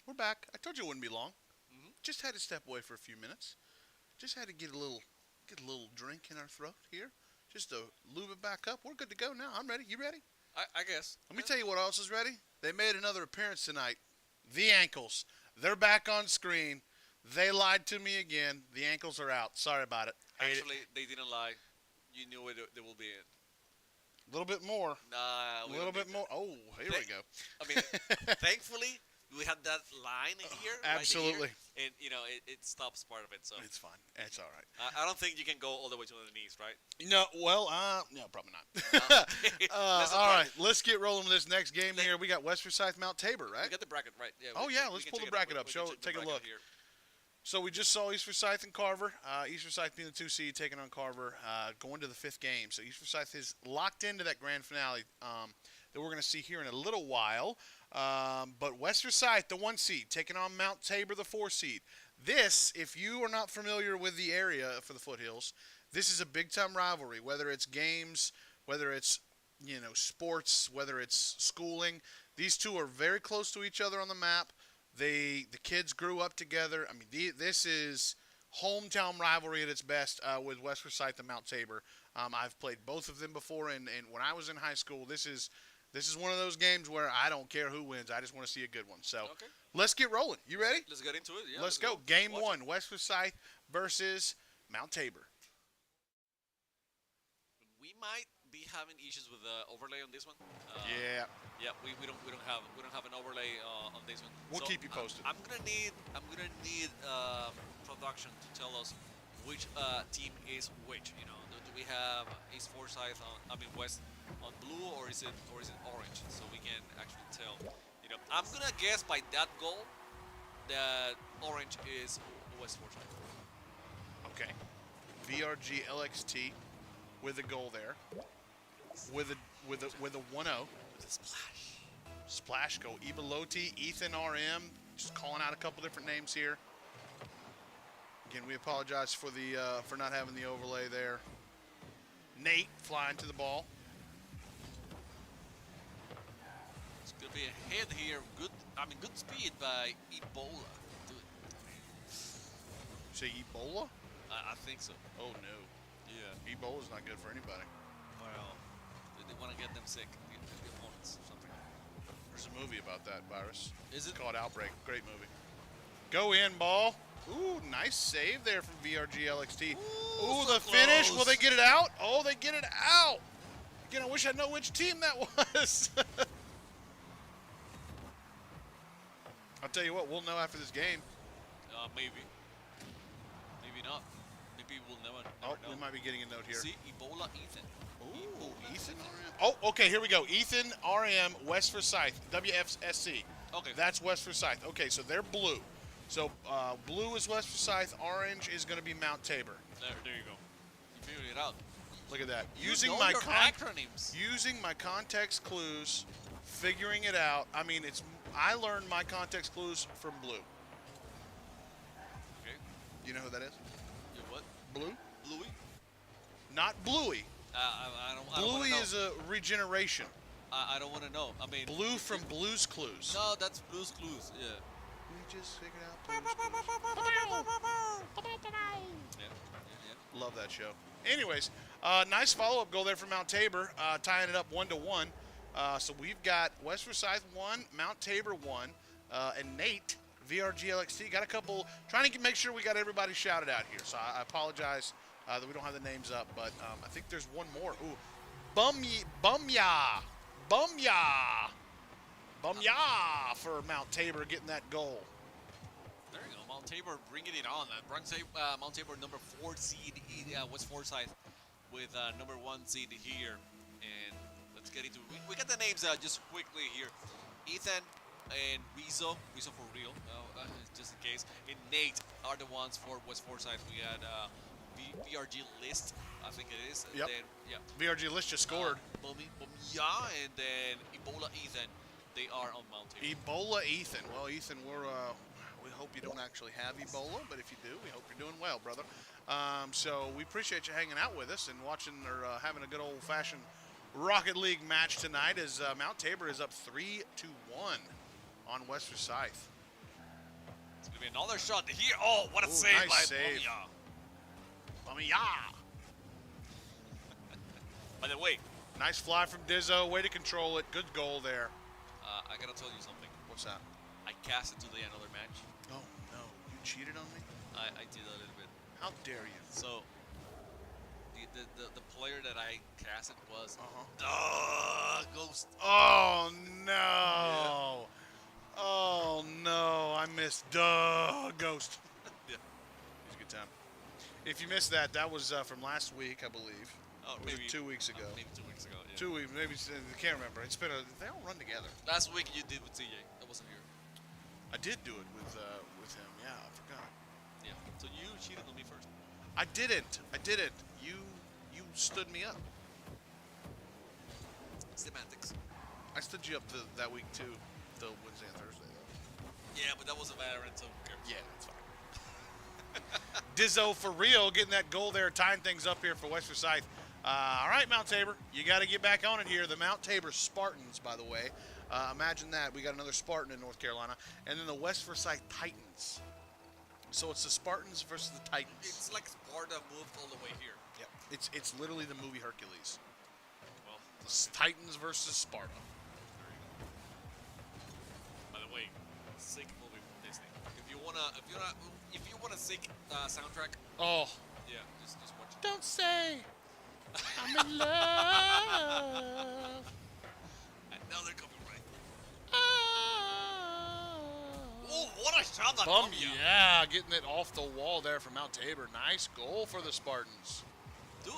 We're back. I told you it wouldn't be long. Mm-hmm. Just had to step away for a few minutes. Just had to get a little drink in our throat here, just to lube it back up. We're good to go now. I'm ready. You ready? I guess. Let me tell you what else is ready. They made another appearance tonight. The ankles. They're back on screen. They lied to me again. The ankles are out. Sorry about it. Actually, they didn't lie. You knew they will be in. A little bit more. Nah, A little bit more. Oh, here we go. I mean, thankfully, we have that line here. Absolutely. Right here, and, you know, it stops part of it. So It's fine. It's all right. I don't think you can go all the way to the knees, right? No, well, no, probably not. All right, let's get rolling with this next game here. We got West Forsyth, Mount Tabor, right? We got the bracket, right? Yeah. Let's pull the bracket up. Take a look. Here. So we just saw East Forsyth and Carver. East Forsyth being the 2 seed, taking on Carver, going to the 5th game. So East Forsyth is locked into that grand finale that we're going to see here in a little while. But West Forsyth, the 1 seed, taking on Mount Tabor, the 4 seed. This, if you are not familiar with the area for the Foothills, this is a big-time rivalry, whether it's games, whether it's, sports, whether it's schooling. These two are very close to each other on the map. The kids grew up together. I mean, this is hometown rivalry at its best with West Forsyth and Mount Tabor. I've played both of them before, and when I was in high school, this is one of those games where I don't care who wins. I just want to see a good one. So Let's get rolling. You ready? Let's get into it. Yeah, let's go. Game 1, West Forsyth versus Mount Tabor. We might be having issues with the overlay on this one. Yeah. Yeah, we don't have an overlay on this one. We'll keep you posted. I'm gonna need production to tell us which team is which. Do we have East Forsyth West on blue, or is it orange? So we can actually tell. I'm gonna guess by that goal that orange is West Forsyth. Okay. VRG LXT with a goal there. With a 1-0. With a splash. Splash go. Ibaloti, Ethan RM, just calling out a couple different names here. Again, we apologize for for not having the overlay there. Nate flying to the ball. It's gonna be a hit here. Good speed by Ebola. Say Ebola? I think so. Oh no. Yeah. Ebola's not good for anybody. Well, they want to get them sick, the opponents, or something. There's a movie about that virus. Is it? It's called Outbreak. Great movie. Go in, ball. Ooh, nice save there from VRG LXT. Ooh, so the finish. close. Will they get it out? Oh, they get it out. Again, I wish I know which team that was. I'll tell you what, we'll know after this game. Maybe. Maybe not. Maybe we'll never Oh, know. we might be getting a note here. See, Ebola Ethan. Ooh, Ethan RM. Oh, okay, here we go. Ethan RM, West Forsyth, WFSC. Okay. That's West Forsyth. Okay, so they're blue. So blue is West Forsyth. Orange is going to be Mount Tabor. There you go. You figured it out. Look at that. You Using know my your acronyms. Using my context clues, figuring it out. I mean, I learned my context clues from blue. Okay. You know who that is? You what? Blue? Bluey? Not Bluey. I don't Bluey wanna know. is a regeneration. I don't want to know. I mean. Blue from Blue's Clues. No, that's Blue's Clues. Yeah. We just figured out Blue's Clues. Yeah. Love that show. Anyways, nice follow-up goal there from Mount Tabor, tying it up 1-1. So we've got West Forsyth 1, Mount Tabor 1, and Nate, VRG LXT, got a couple, trying to make sure we got everybody shouted out here. So I apologize that we don't have the names up, but I think there's one more. Ooh, Bumya for Mount Tabor getting that goal. There you go. Mount Tabor bringing it on. Mount Tabor number 4 seed, West Forsyth with number 1 seed here. And let's get into it. We got the names just quickly here. Ethan and Rizzo for real, just in case. And Nate are the ones for West Forsyth. We had VRG List, I think it is. Yep. And then, VRG List just scored. Bumya and then Ebola Ethan. They are on Mount Tabor. Ebola Ethan. Well, Ethan, we hope you don't actually have Ebola, but if you do, we hope you're doing well, brother. So we appreciate you hanging out with us and watching or having a good old-fashioned Rocket League match tonight as Mount Tabor is up 3-1 on West Forsyth. It's going to be another shot here. Oh, what a save nice by save. Bomia. By the way, Nice fly from Dizzo. Way to control it. Good goal there. I got to tell you something. What's that? I casted today another match. Oh, no. You cheated on me? I did a little bit. How dare you? So, the player that I casted was Ghost. Oh, no. Oh, no. I missed Ghost. Yeah. It was a good time. If you missed that, that was from last week, I believe. Oh, Or was maybe it 2 weeks ago. Maybe 2 weeks ago. Yeah. 2 weeks, maybe. I can't remember. It's been they all run together. Last week you did with TJ. I wasn't here. I did do it with him. Yeah, I forgot. Yeah. So you cheated on me first. I didn't. You stood me up. Semantics. I stood you up that week too, the Wednesday and Thursday though. Yeah, but that was a veteran, so who cares? Yeah, that's fine. Dizzo for real, getting that goal there, tying things up here for West Forsyth. All right, Mount Tabor, you got to get back on it here. The Mount Tabor Spartans, by the way. Imagine that. We got another Spartan in North Carolina. And then the West Forsyth Titans. So it's the Spartans versus the Titans. It's like Sparta moved all the way here. Yep. It's literally the movie Hercules. Well, The Titans versus Sparta. there you go. By the way, sick movie from Disney. If you wanna sick soundtrack, Oh, yeah, just watch it. don't say I'm in love. Another copyright. Oh, Oh, what a shot that Bum, Bomia. yeah, getting it off the wall there from Mount Tabor. Nice goal for the Spartans. Dude,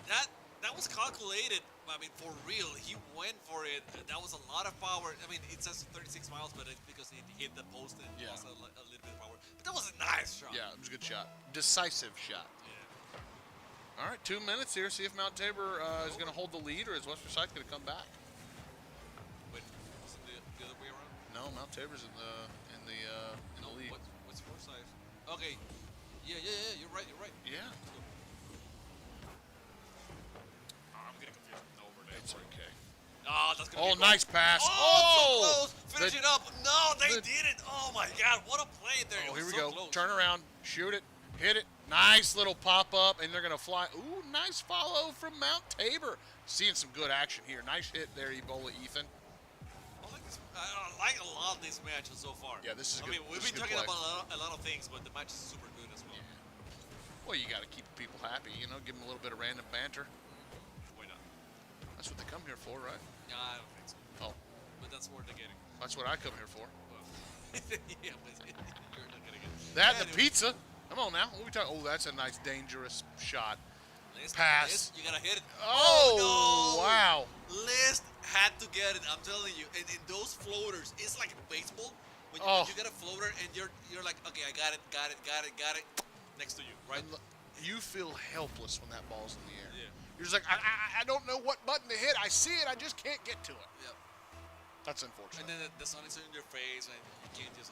that was calculated. I mean, for real, he went for it. That was a lot of power. I mean, it says 36 miles, but it's because he hit the post and Yeah. lost a little bit of power. But that was a nice shot. Yeah, it was a good shot. Decisive shot. Yeah. All right, 2 minutes here. See if Mount Tabor is going to hold the lead, or is West Forsyth going to come back? Wait, was it the other way around? No, Mount Tabor's in the lead. What's Forsyth? Okay. Yeah. You're right. Yeah, I'm getting confused. No, over there. it's okay. Oh, that's gonna Oh, be a goal. nice pass. Oh, so close. Finish it up. No, they didn't. Oh my God, what a play there. Oh, It here was we so go. close. Turn around, shoot it, hit it. Nice little pop up, and they're going to fly. Ooh, nice follow from Mount Tabor. Seeing some good action here. Nice hit there, Ebola Ethan. I like a lot of these matches so far. Yeah, this is I good. mean, we've This is been good talking play. about a lot of things, but the match is super good as well. Well, you got to keep people happy, you know, give them a little bit of random banter. Why not? That's what they come here for, right? Yeah, I don't think so. Oh, But that's what they're getting. that's what I come here for. Well, yeah, but you're not getting it. That and the Anyway, pizza. Come on now. What are we talking? Oh, that's a nice, dangerous shot. List, Pass. you gotta hit it. Oh, no! wow. List had to get it. I'm telling you. And in those floaters, it's like baseball. When you, Oh. when you get a floater and you're like, okay, I got it. Next to you, right? And you feel helpless when that ball's in the air. Yeah. You're just like, I don't know what button to hit. I see it. I just can't get to it. Yeah. That's And unfortunate. then the sun is in your face, and you can't just.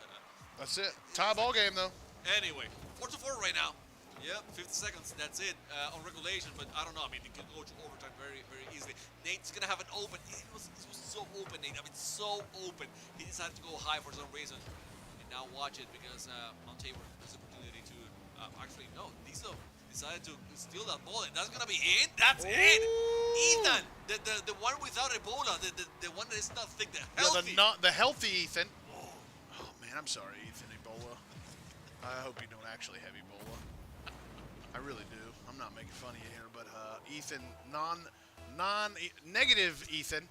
That's it. Tie ball game, though. Anyway, 4-4 right now. Yep, 50 seconds. That's it on regulation. But I don't know. I mean, it can go to overtime very, very easily. Nate's gonna have an open. It was so open, Nate. I mean, so open. He decided to go high for some reason. And now watch it because Mount Tabor has the opportunity to actually no. Diesel decided to steal that ball, and that's gonna be it. That's it. Ethan, the one without Ebola, the one that is not thick, the healthy. Yeah, the healthy Ethan. Oh, man, I'm sorry, Ethan Ebola. I hope you don't actually have Ebola. I really do. I'm not making fun of you here, but Ethan, non-negative Ethan.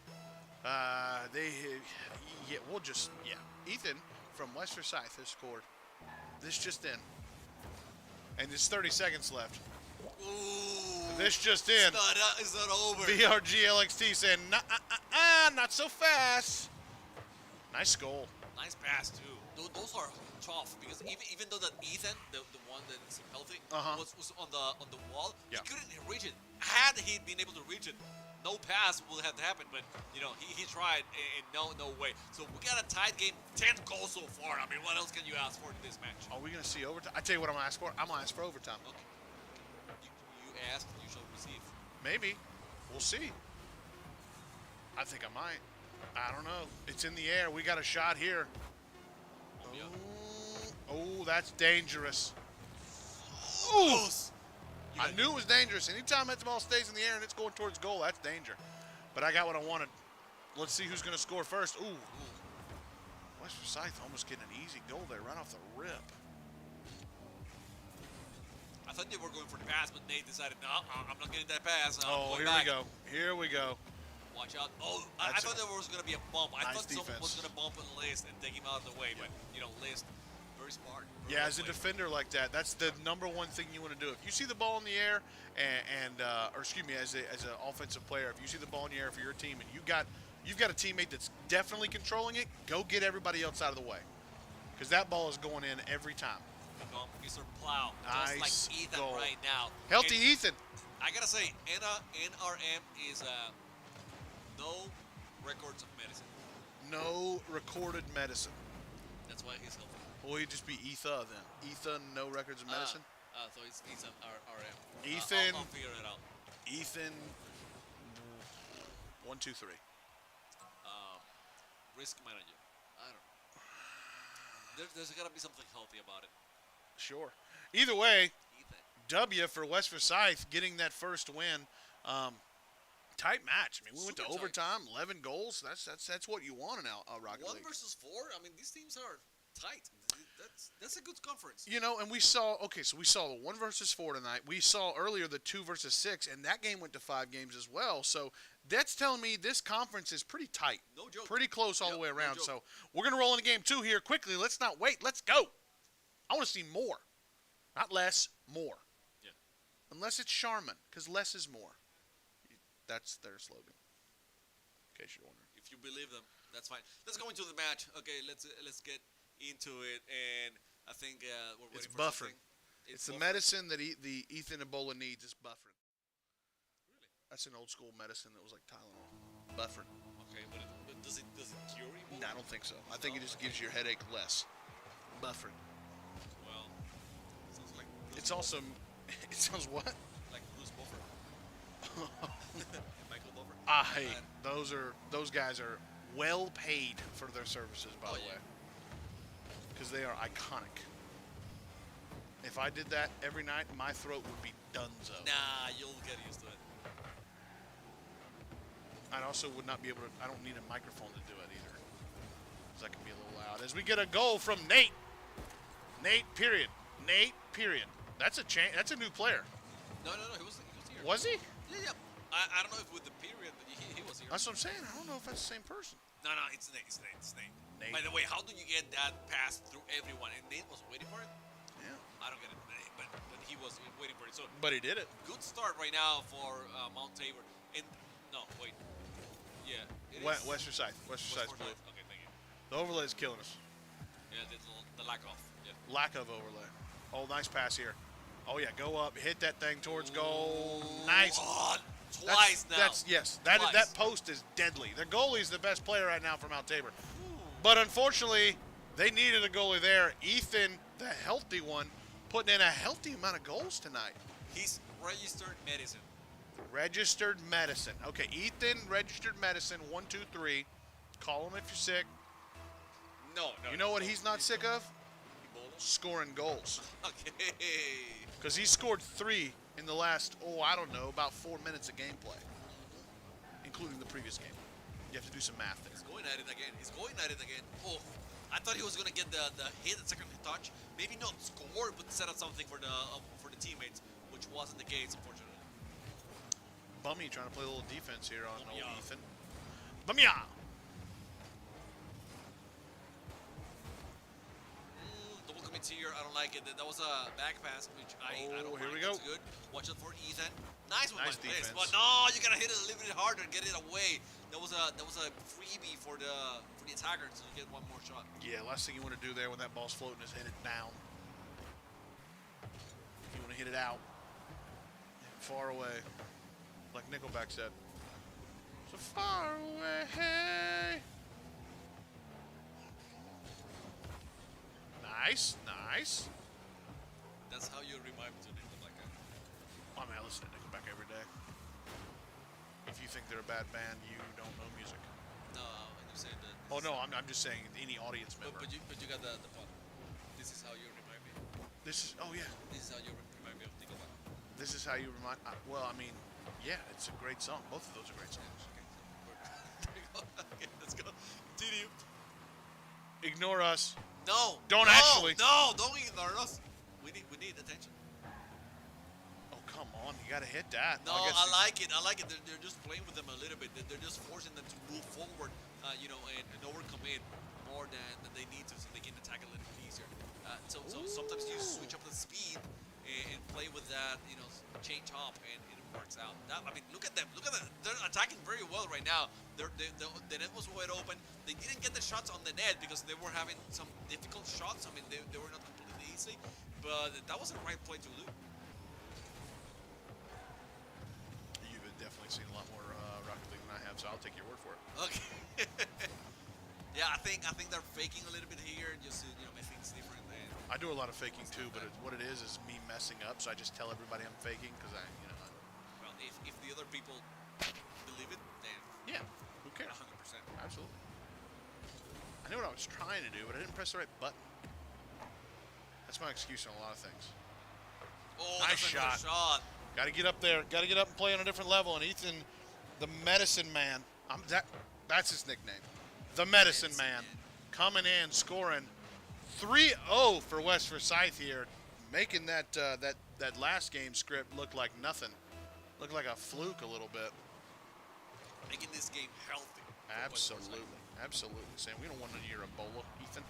Ethan from West Forsyth has scored. This just in. And there's 30 seconds left. Ooh, This just in. it's not over. VRG LXT saying, not so fast. Nice goal. Nice pass too. Those are tough because even though that Ethan, the one that is healthy, was on the wall, Yeah. he couldn't reach it. Had he been able to reach it, no pass would have happened. But you know he tried and no way. So we got a tied game, 10 goals so far. I mean, what else can you ask for in this match? Are we going to see overtime? I tell you what I'm going to ask for. I'm going to ask for overtime. Okay. You ask, you shall receive. Maybe. We'll see. I think I might. I don't know. It's in the air. We got a shot here. Yeah. Oh, that's dangerous. Ooh. I knew it was dangerous. Anytime that ball stays in the air and it's going towards goal, that's danger. But I got what I wanted. Let's see who's going to score first. Ooh. West Forsyth almost getting an easy goal there right off the rip. I thought they were going for the pass, but Nate decided, no, I'm not getting that pass. Here we go. Here we go. Watch out. Oh, I thought there was going to be a bump. I thought someone was going to bump on List and take him out of the way. But, List, very smart. Yeah, as a defender like that, that's the number one thing you want to do. If you see the ball in the air, or excuse me, as an offensive player, if you see the ball in the air for your team and you've got a teammate that's definitely controlling it, go get everybody else out of the way. Because that ball is going in every time. Mr. Plow, just like Ethan goal. right now. Healthy Ethan. I got to say, NRM is no records of medicine. No recorded medicine. That's why he's healthy. Well, he'd just be Etha then. Etha, no records of medicine. So it's Ethan RM. Ethan. I'll figure it out. Ethan. 1, 2, 3. Risk manager. I don't know. There's got to be something healthy about it. Sure. Either way, Ethan. W for West Forsyth getting that first win. Tight match. I mean, we went to overtime, 11 goals. That's what you want in a Rocket League. 1 versus 4. I mean, these teams are tight. That's a good conference. And we saw the 1 versus 4 tonight. We saw earlier the 2 versus 6, and that game went to 5 games as well. So that's telling me this conference is pretty tight. No joke. Pretty close all the way around. No So we're going to roll into game 2 here quickly. Let's not wait. Let's go. I want to see more. Not less, more. Yeah. Unless it's Charmin, because less is more. That's their slogan. In case you're wondering. If you believe them, that's fine. Let's go into the match. Okay, let's get into it. And I think we're waiting for buffering. Something. It's the medicine that the Ethan Ebola needs. Is buffering. Really? That's an old school medicine that was like Tylenol. Buffering. Okay, but does it cure Ebola? No, I don't think so. I think it just gives your headache less. Buffering. Well, it sounds like. It's also. It sounds what? Like Bruce Buffer. Michael Buffer. Those guys are well paid for their services, by the way. Because they are iconic. If I did that every night, my throat would be donezo. Nah, you'll get used to it. I also would not be able to. I don't need a microphone to do it either, because I can be a little loud. As we get a goal from Nate. Nate. Period. That's a change. That's a new player. No, he was here. Was he? Yeah. I don't know if with the period, but he was here. That's what I'm saying. I don't know if that's the same person. No, it's Nate. By the way, how do you get that pass through everyone? And Nate was waiting for it? Yeah. I don't get it, but he was waiting for it. So, but he did it. Good start right now for Mount Tabor. And no, wait. Yeah. West Forsyth. West Forsyth. Okay, thank you. The overlay is killing us. Yeah, the lack of. Yeah. Lack of overlay. Oh, nice pass here. Oh yeah, go up, hit that thing towards goal. Nice. Oh, twice now. That post is deadly. The goalie's the best player right now for Mount Tabor. But unfortunately, they needed a goalie there. Ethan, the healthy one, putting in a healthy amount of goals tonight. He's registered medicine. Registered medicine. Okay, Ethan, registered medicine, 1, 2, 3. Call him if you're sick. No. You know what he's not sick of? Ebola? Scoring goals. Okay. Because he scored 3 in the last, about 4 minutes of gameplay, including the previous game. You have to do some math there. He's going at it again. Oh, I thought he was going to get the hit, the second touch. Maybe not score, but set up something for the teammates, which wasn't the case, unfortunately. Bummy trying to play a little defense here on old Ethan. Bumya! Double commits here. I don't like it. That was a back pass, which I don't here like. we go. That's good. Watch out for Ethan. Nice one, Nice defense. But no, you gotta hit it a little bit harder, get it away. That was a freebie for the attacker to get one more shot. Yeah, last thing you want to do there when that ball's floating is hit it down. You want to hit it out, far away, like Nickelback said. So far away. Hey. Nice. That's how you remind me to Nickelback. I mean, I listen to Nickelback every day. If you think they're a bad band, you don't know music. No, I'm just saying that. Oh no, I'm just saying any audience member. But you got the fun. This is how you remind me. This is, oh yeah, This is how you remind me of Think About It. this is how you remind, well, I mean, yeah, it's a great song. Both of those are great songs. Okay, let's go. Continue. Ignore us. No. Don't no, actually. No, don't ignore us. We need attention. Oh, come on. You got to hit that. No, I like it. I like it. They're just playing with them a little bit. They're just forcing them to move forward, and overcommit more than they need to, so they can attack a little bit easier. So sometimes you switch up the speed and play with that, change up, and it works out. Look at them. Look at them. They're attacking very well right now. The net was wide open. They didn't get the shots on the net because they were having some difficult shots. They were not completely easy, but that was the right play to do. You've definitely seen a lot more Rocket League than I have, so I'll take your word for it. Okay. Yeah, I think they're faking a little bit here, just to make things different. I do a lot of faking too, but what it is me messing up, so I just tell everybody I'm faking because Well, if the other people believe it, then yeah, who cares? 100%. Absolutely. I knew what I was trying to do, but I didn't press the right button. That's my excuse on a lot of things. Oh, nice that's a shot. Got to get up there. Got to get up and play on a different level. And Ethan, the medicine man, that's his nickname. The medicine man. Coming in, scoring 3-0 for West Forsyth here, making that last game script look like nothing. Look like a fluke a little bit. Making this game healthy. Absolutely. Absolutely, Sam. We don't want to hear Ebola, Ethan.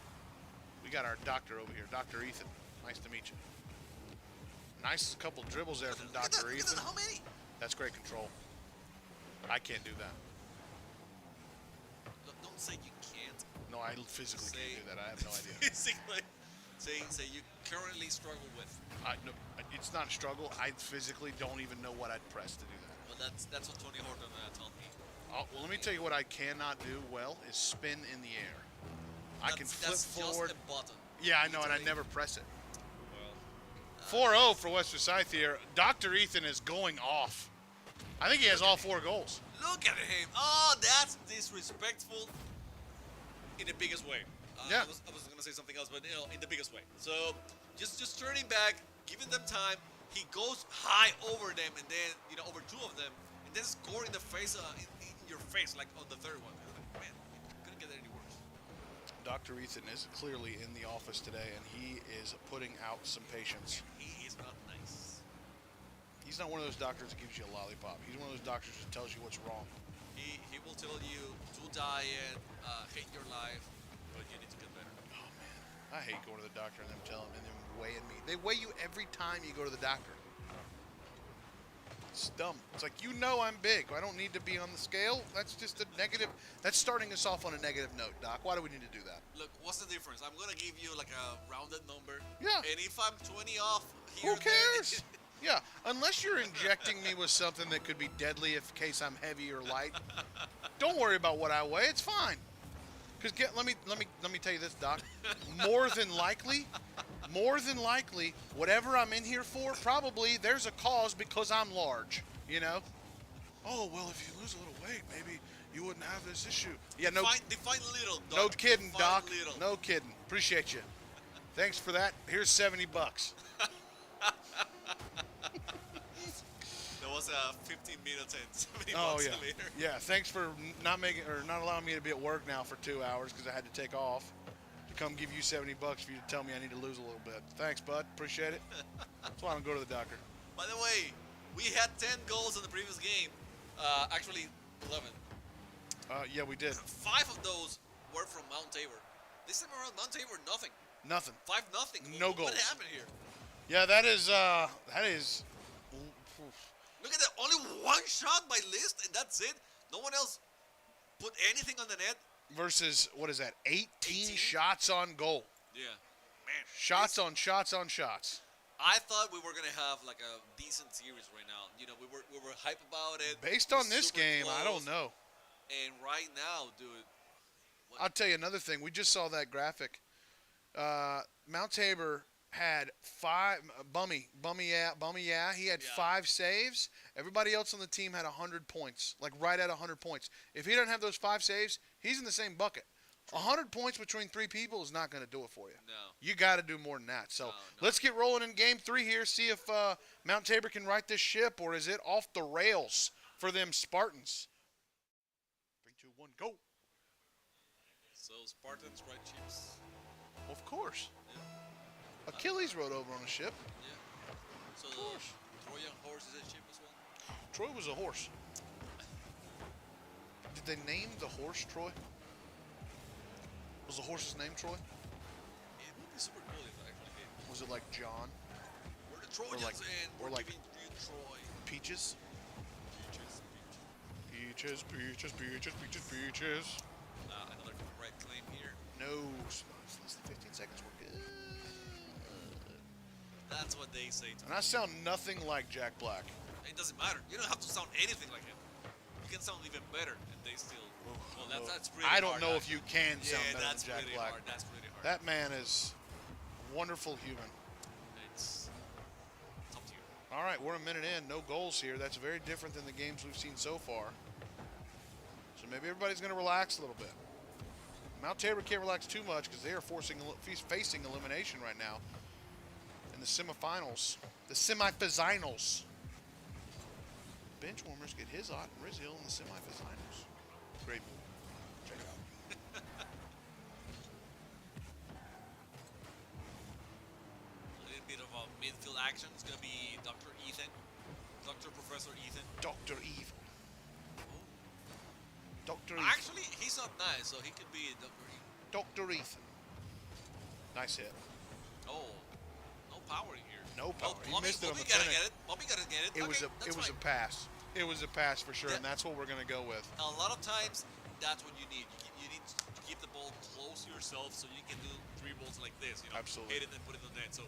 We got our doctor over here, Dr. Ethan. Nice to meet you. Nice couple dribbles there from Dr. Ethan. How many? That's great control. I can't do that. Don't say you can't. No, I physically can't do that. I have no idea. Physically. Say you currently struggle with. No, it's not a struggle. I physically don't even know what I'd press to do that. Well, that's what Tony Horton told me. Well, let me tell you what I cannot do well is spin in the air. I can flip forward. Just a button. Yeah, I know, and I never press it. Well, 4-0 for West Forsyth here. Dr. Ethan is going off. I think he has all 4 goals. Look at him. Oh, that's disrespectful in the biggest way. Yeah. I was going to say something else, but in the biggest way. So just turning back, giving them time. He goes high over them, and then, over 2 of them, and then score in the face, in your face, like on the 3rd one. Man, couldn't get any worse. Dr. Ethan is clearly in the office today, and he is putting out some patience. He is not nice. He's not one of those doctors that gives you a lollipop. He's one of those doctors that tells you what's wrong. He will tell you to diet, hate your life, but you need to get better. Oh, man. I hate going to the doctor and them telling and them weighing me. They weigh you every time you go to the doctor. It's dumb. It's like, I'm big. I don't need to be on the scale. That's just a negative. That's starting us off on a negative note, Doc. Why do we need to do that? Look, what's the difference? I'm going to give you like a rounded number. Yeah. And if I'm 20 off here Who cares? Yeah, unless you're injecting me with something that could be deadly in case I'm heavy or light. Don't worry about what I weigh. It's fine. Because let me tell you this, Doc. More than likely, whatever I'm in here for, probably there's a cause because I'm large. Oh well, if you lose a little weight, maybe you wouldn't have this issue. Yeah, no. Define little, Doc. No kidding, Define Doc. little. No kidding. Appreciate you. Thanks for that. Here's $70. That was 15 minutes and 70 Oh bucks yeah, later. yeah. Thanks for not allowing me to be at work now for 2 hours because I had to take off to come give you $70 for you to tell me I need to lose a little bit. Thanks, bud. Appreciate it. That's why I don't go to the doctor. By the way, we had 10 goals in the previous game. Actually, 11. Yeah, we did. 5 of those were from Mount Tabor. This time around, Mount Tabor, nothing. Nothing. 5-0. No What goals. happened here? Yeah, that is. Look at that. Only 1 shot by List, and that's it. No one else put anything on the net. Versus, what is that? 18 18? shots on goal. Yeah. Man. Shots on shots on shots. I thought we were going to have like a decent series right now. We were hype about it. Based We're on this super game, I close. don't know. And right now, dude. I'll tell you another thing. We just saw that graphic. Mount Tabor had 5 Bummy, yeah. He had 5 saves. Everybody else on the team had 100 points, like right at 100 points. If he doesn't have those 5 saves, he's in the same bucket. 100 points between 3 people is not going to do it for you. No. You got to do more than that. So No. let's get rolling in game 3 here. See if Mount Tabor can right this ship, or is it off the rails for them Spartans? 3, 2, 1, go. So Spartans ride ships. Of course. Yeah. Achilles rode over on a ship. Yeah. So Of course. the Trojan horse is a ship as well? Troy was a horse. Did they name the horse Troy? Was the horse's name Troy? It would be super cool if I actually did. Was it like John? We're the Trojans and we're giving you Troy. Peaches? Peaches. Peaches, peaches, peaches, peaches, peaches. Another right claim here. No, it's less than 15 seconds. We're good. That's what they say to And I sound nothing like Jack Black. It doesn't matter. You don't have to sound anything like him. You can sound even better, and they still. Well, that's really I don't hard, know if actually. you can sound better that's than Jack really Black. hard. That's really hard. That man is a wonderful human. It's up to you. All right, we're a minute in. No goals here. That's very different than the games we've seen so far. So maybe everybody's going to relax a little bit. Mount Tabor can't relax too much because they are facing elimination right now in the semifinals. The semifinals. Benchwarmers get his Ott and Rizziel in the semifinals. Great move. Check it out. A little bit of a midfield action. It's going to be Dr. Ethan. Dr. Professor Ethan. Dr. Eve. Dr. Ethan. Actually, he's not nice, so he could be Dr. Ethan. Dr. Ethan. Nice hit. Oh, no power in here. No power. He missed it on the gotta finish. get it. Bobby gotta get it. It was a pass. It was a pass for sure, Yeah. and that's what we're gonna go with. A lot of times, that's what you need. You need to keep the ball close to yourself so you can do 3 balls like this. You know, Absolutely. hit it and put it in the net. So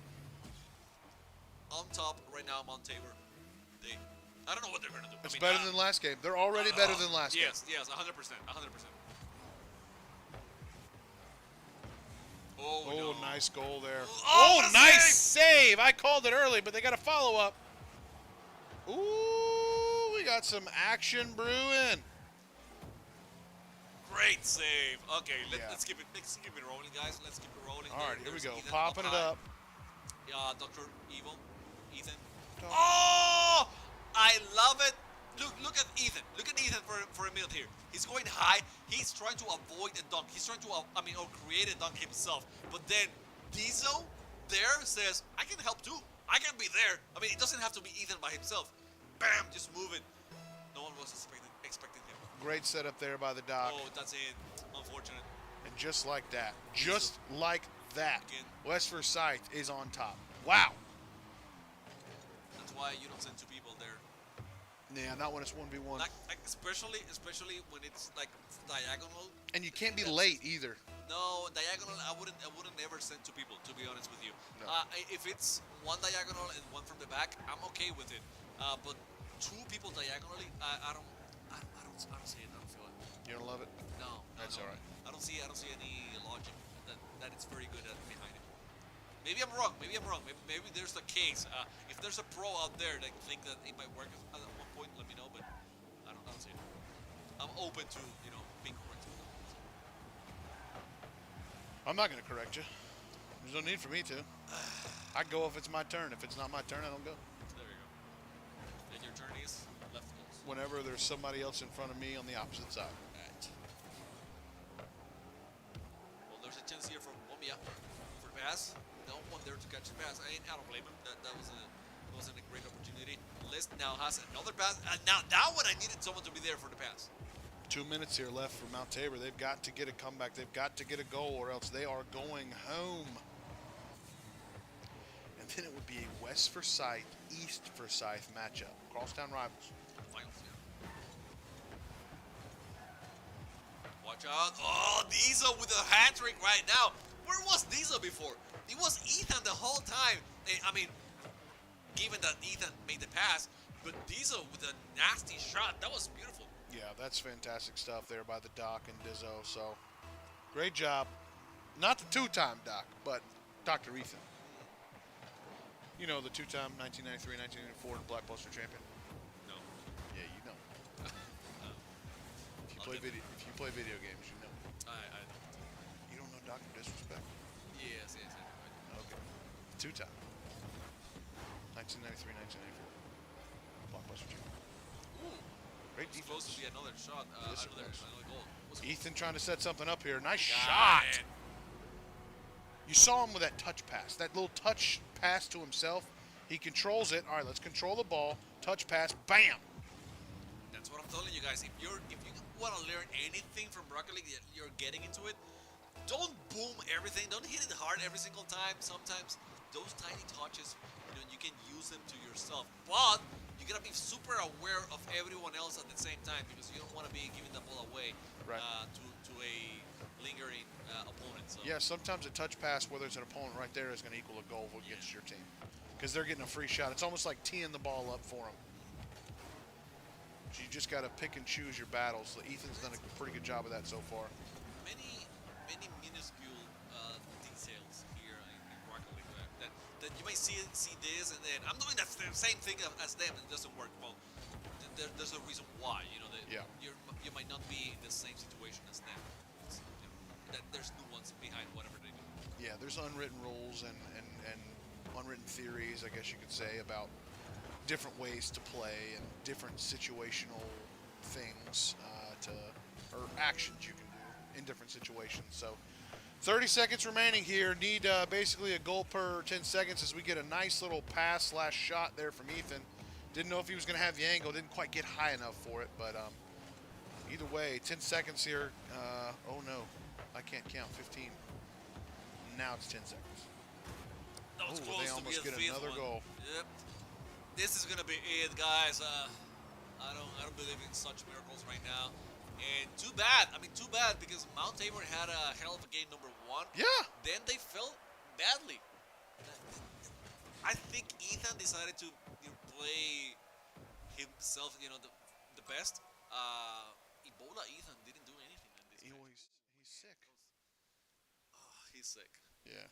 on top right now, Mount Tabor. I don't know what they're gonna do. It's better than last game. They're already better than last game. Yes, 100%, 100%. Oh, no. Nice goal there. Oh, what a nice save! I called it early, but they got a follow up. Ooh, we got some action brewing. Great save. Okay, Yeah. let's keep it rolling, guys. Let's keep it rolling. All right, here we There's go. Ethan Popping it high. up. Dr. Evil, Ethan. Dr. Oh, I love it. Look at Ethan. Look at Ethan for a minute here. He's going high. He's trying to avoid a dunk. He's trying to, or create a dunk himself. But then Diesel there says, I can help too. I can be there. It doesn't have to be Ethan by himself. Bam, just move it. No one was expecting him. Great setup there by the Doc. Oh, that's it. Unfortunate. And just like that, Again. West Forsyth is on top. Wow. That's why you don't send 2 people there. Yeah, not when it's 1v1. Like especially when it's like diagonal. And you can't be late either. No, diagonal. I wouldn't ever send 2 people. To be honest with you, No. If it's 1 diagonal and 1 from the back, I'm okay with it. But 2 people diagonally, I don't see it. I don't feel it. You don't love it? No, That's no. all right. I don't see any logic that it's very good behind it. Maybe I'm wrong. Maybe there's a case. If there's a pro out there that think that it might work at one point, let me know. But I don't see it. I'm open to being correct. I'm not going to correct you. There's no need for me to. I go if it's my turn. If it's not my turn, I don't go. There you go. And your turn is left goals. Whenever there's somebody else in front of me on the opposite side. Right. Well, there's a chance here from Momia for pass. No one there to catch the pass. I don't blame him. That wasn't a great opportunity. List now has another pass. Now when I needed someone to be there for the pass. 2 minutes here left for Mount Tabor. They've got to get a comeback. They've got to get a goal or else they are going home. And then it would be a West Forsyth, East Forsyth matchup. Crosstown rivals. Finals, yeah. Watch out. Oh, Diesel with a hat trick right now. Where was Diesel before? It was Ethan the whole time. Given that Ethan made the pass, but Diesel with a nasty shot. That was beautiful. Yeah, that's fantastic stuff there by the Doc and Dizzo. So, great job. Not the 2-time Doc, but Dr. Ethan. You know, the 2-time 1993, 1994 Black Buster champion. No. Yeah, you know. If you play video games, you know. I don't. Dr. Disrespect? Yes. Okay. Two-time. 1993, 1994. Blockbuster Junior. Ooh. Great It's supposed to defense. be another shot. Yes, it another was. goal. Ethan trying to set something up here. Nice Got shot. it. You saw him with that touch pass. That little touch pass to himself. He controls it. All right, let's control the ball. Touch pass. Bam. That's what I'm telling you guys. If you want to learn anything from Rocket League, you're getting into it. Don't boom everything. Don't hit it hard every single time. Sometimes those tiny touches, you can use them to yourself. But you gotta be super aware of everyone else at the same time because you don't want to be giving the ball away Right. to a lingering opponent. So. Yeah, sometimes a touch pass where there's an opponent right there is going to equal a goal against your team because they're getting a free shot. It's almost like teeing the ball up for them. So you just got to pick and choose your battles. Ethan's done a pretty good job of that so far. Many minuscule details here in Rocket League that you might see this and then I'm doing the same thing as them and it doesn't work. Well, there's a reason why. You might not be in the same situation as them. There's nuance behind whatever they do. Yeah, there's unwritten rules and unwritten theories, I guess you could say, about different ways to play and different situational things or actions you can do in different situations. So 30 seconds remaining here. Need basically a goal per 10 seconds as we get a nice little pass/shot there from Ethan. Didn't know if he was going to have the angle. Didn't quite get high enough for it, but either way, 10 seconds here. Oh no, I can't count. 15. Now it's 10 seconds. That was close they to almost be a get fifth another one. goal. Yep. This is gonna be it, guys. I don't believe in such miracles right now. And too bad. Too bad because Mount Tabor had a hell of a game number 1. Yeah. Then they fell badly. I think Ethan decided to play himself, the best. Ebola Ethan didn't do anything in this game. He's sick. He's sick. Yeah.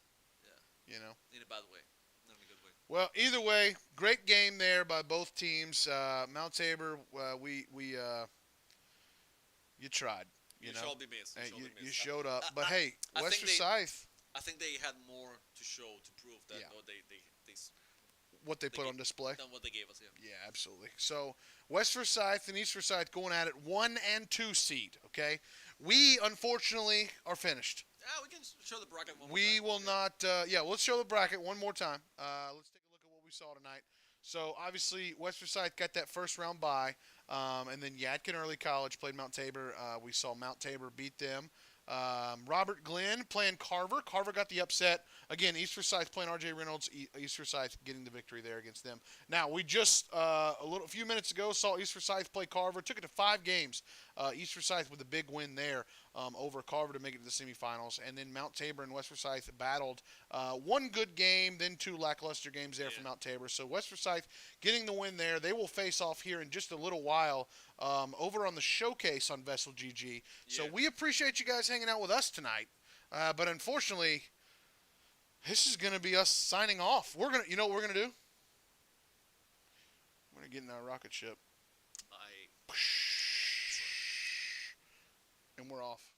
Yeah. In a bad way. Not in a good way. Well, either way, great game there by both teams. Mount Tabor, you tried. You shall be missed. You showed up. But hey, West Forsyth. I think they had more to show to prove that what they put on display. Than what they gave us, yeah. Yeah, absolutely. So West Forsyth and East Forsyth going at it 1 and 2 seed. Okay, we unfortunately are finished. Yeah, we can show the bracket one more time. We will not. Let's show the bracket one more time. Let's take a look at what we saw tonight. So obviously West Forsyth got that first round bye, and then Yadkin Early College played Mount Tabor. We saw Mount Tabor beat them. Robert Glenn playing Carver. Carver got the upset. Again, East Forsyth playing J Reynolds. East Forsyth getting the victory there against them. Now, we just, a few minutes ago, saw East Forsyth play Carver. Took it to 5 games. East Forsyth with a big win there over Carver to make it to the semifinals. And then Mount Tabor and West Forsyth battled. 1 good game, then 2 lackluster games there for Mount Tabor. So West Forsyth getting the win there. They will face off here in just a little while over on the showcase on VESL GG. So we appreciate you guys hanging out with us tonight. But unfortunately, this is going to be us signing off. You know what we're going to do? We're going to get in our rocket ship. And we're off.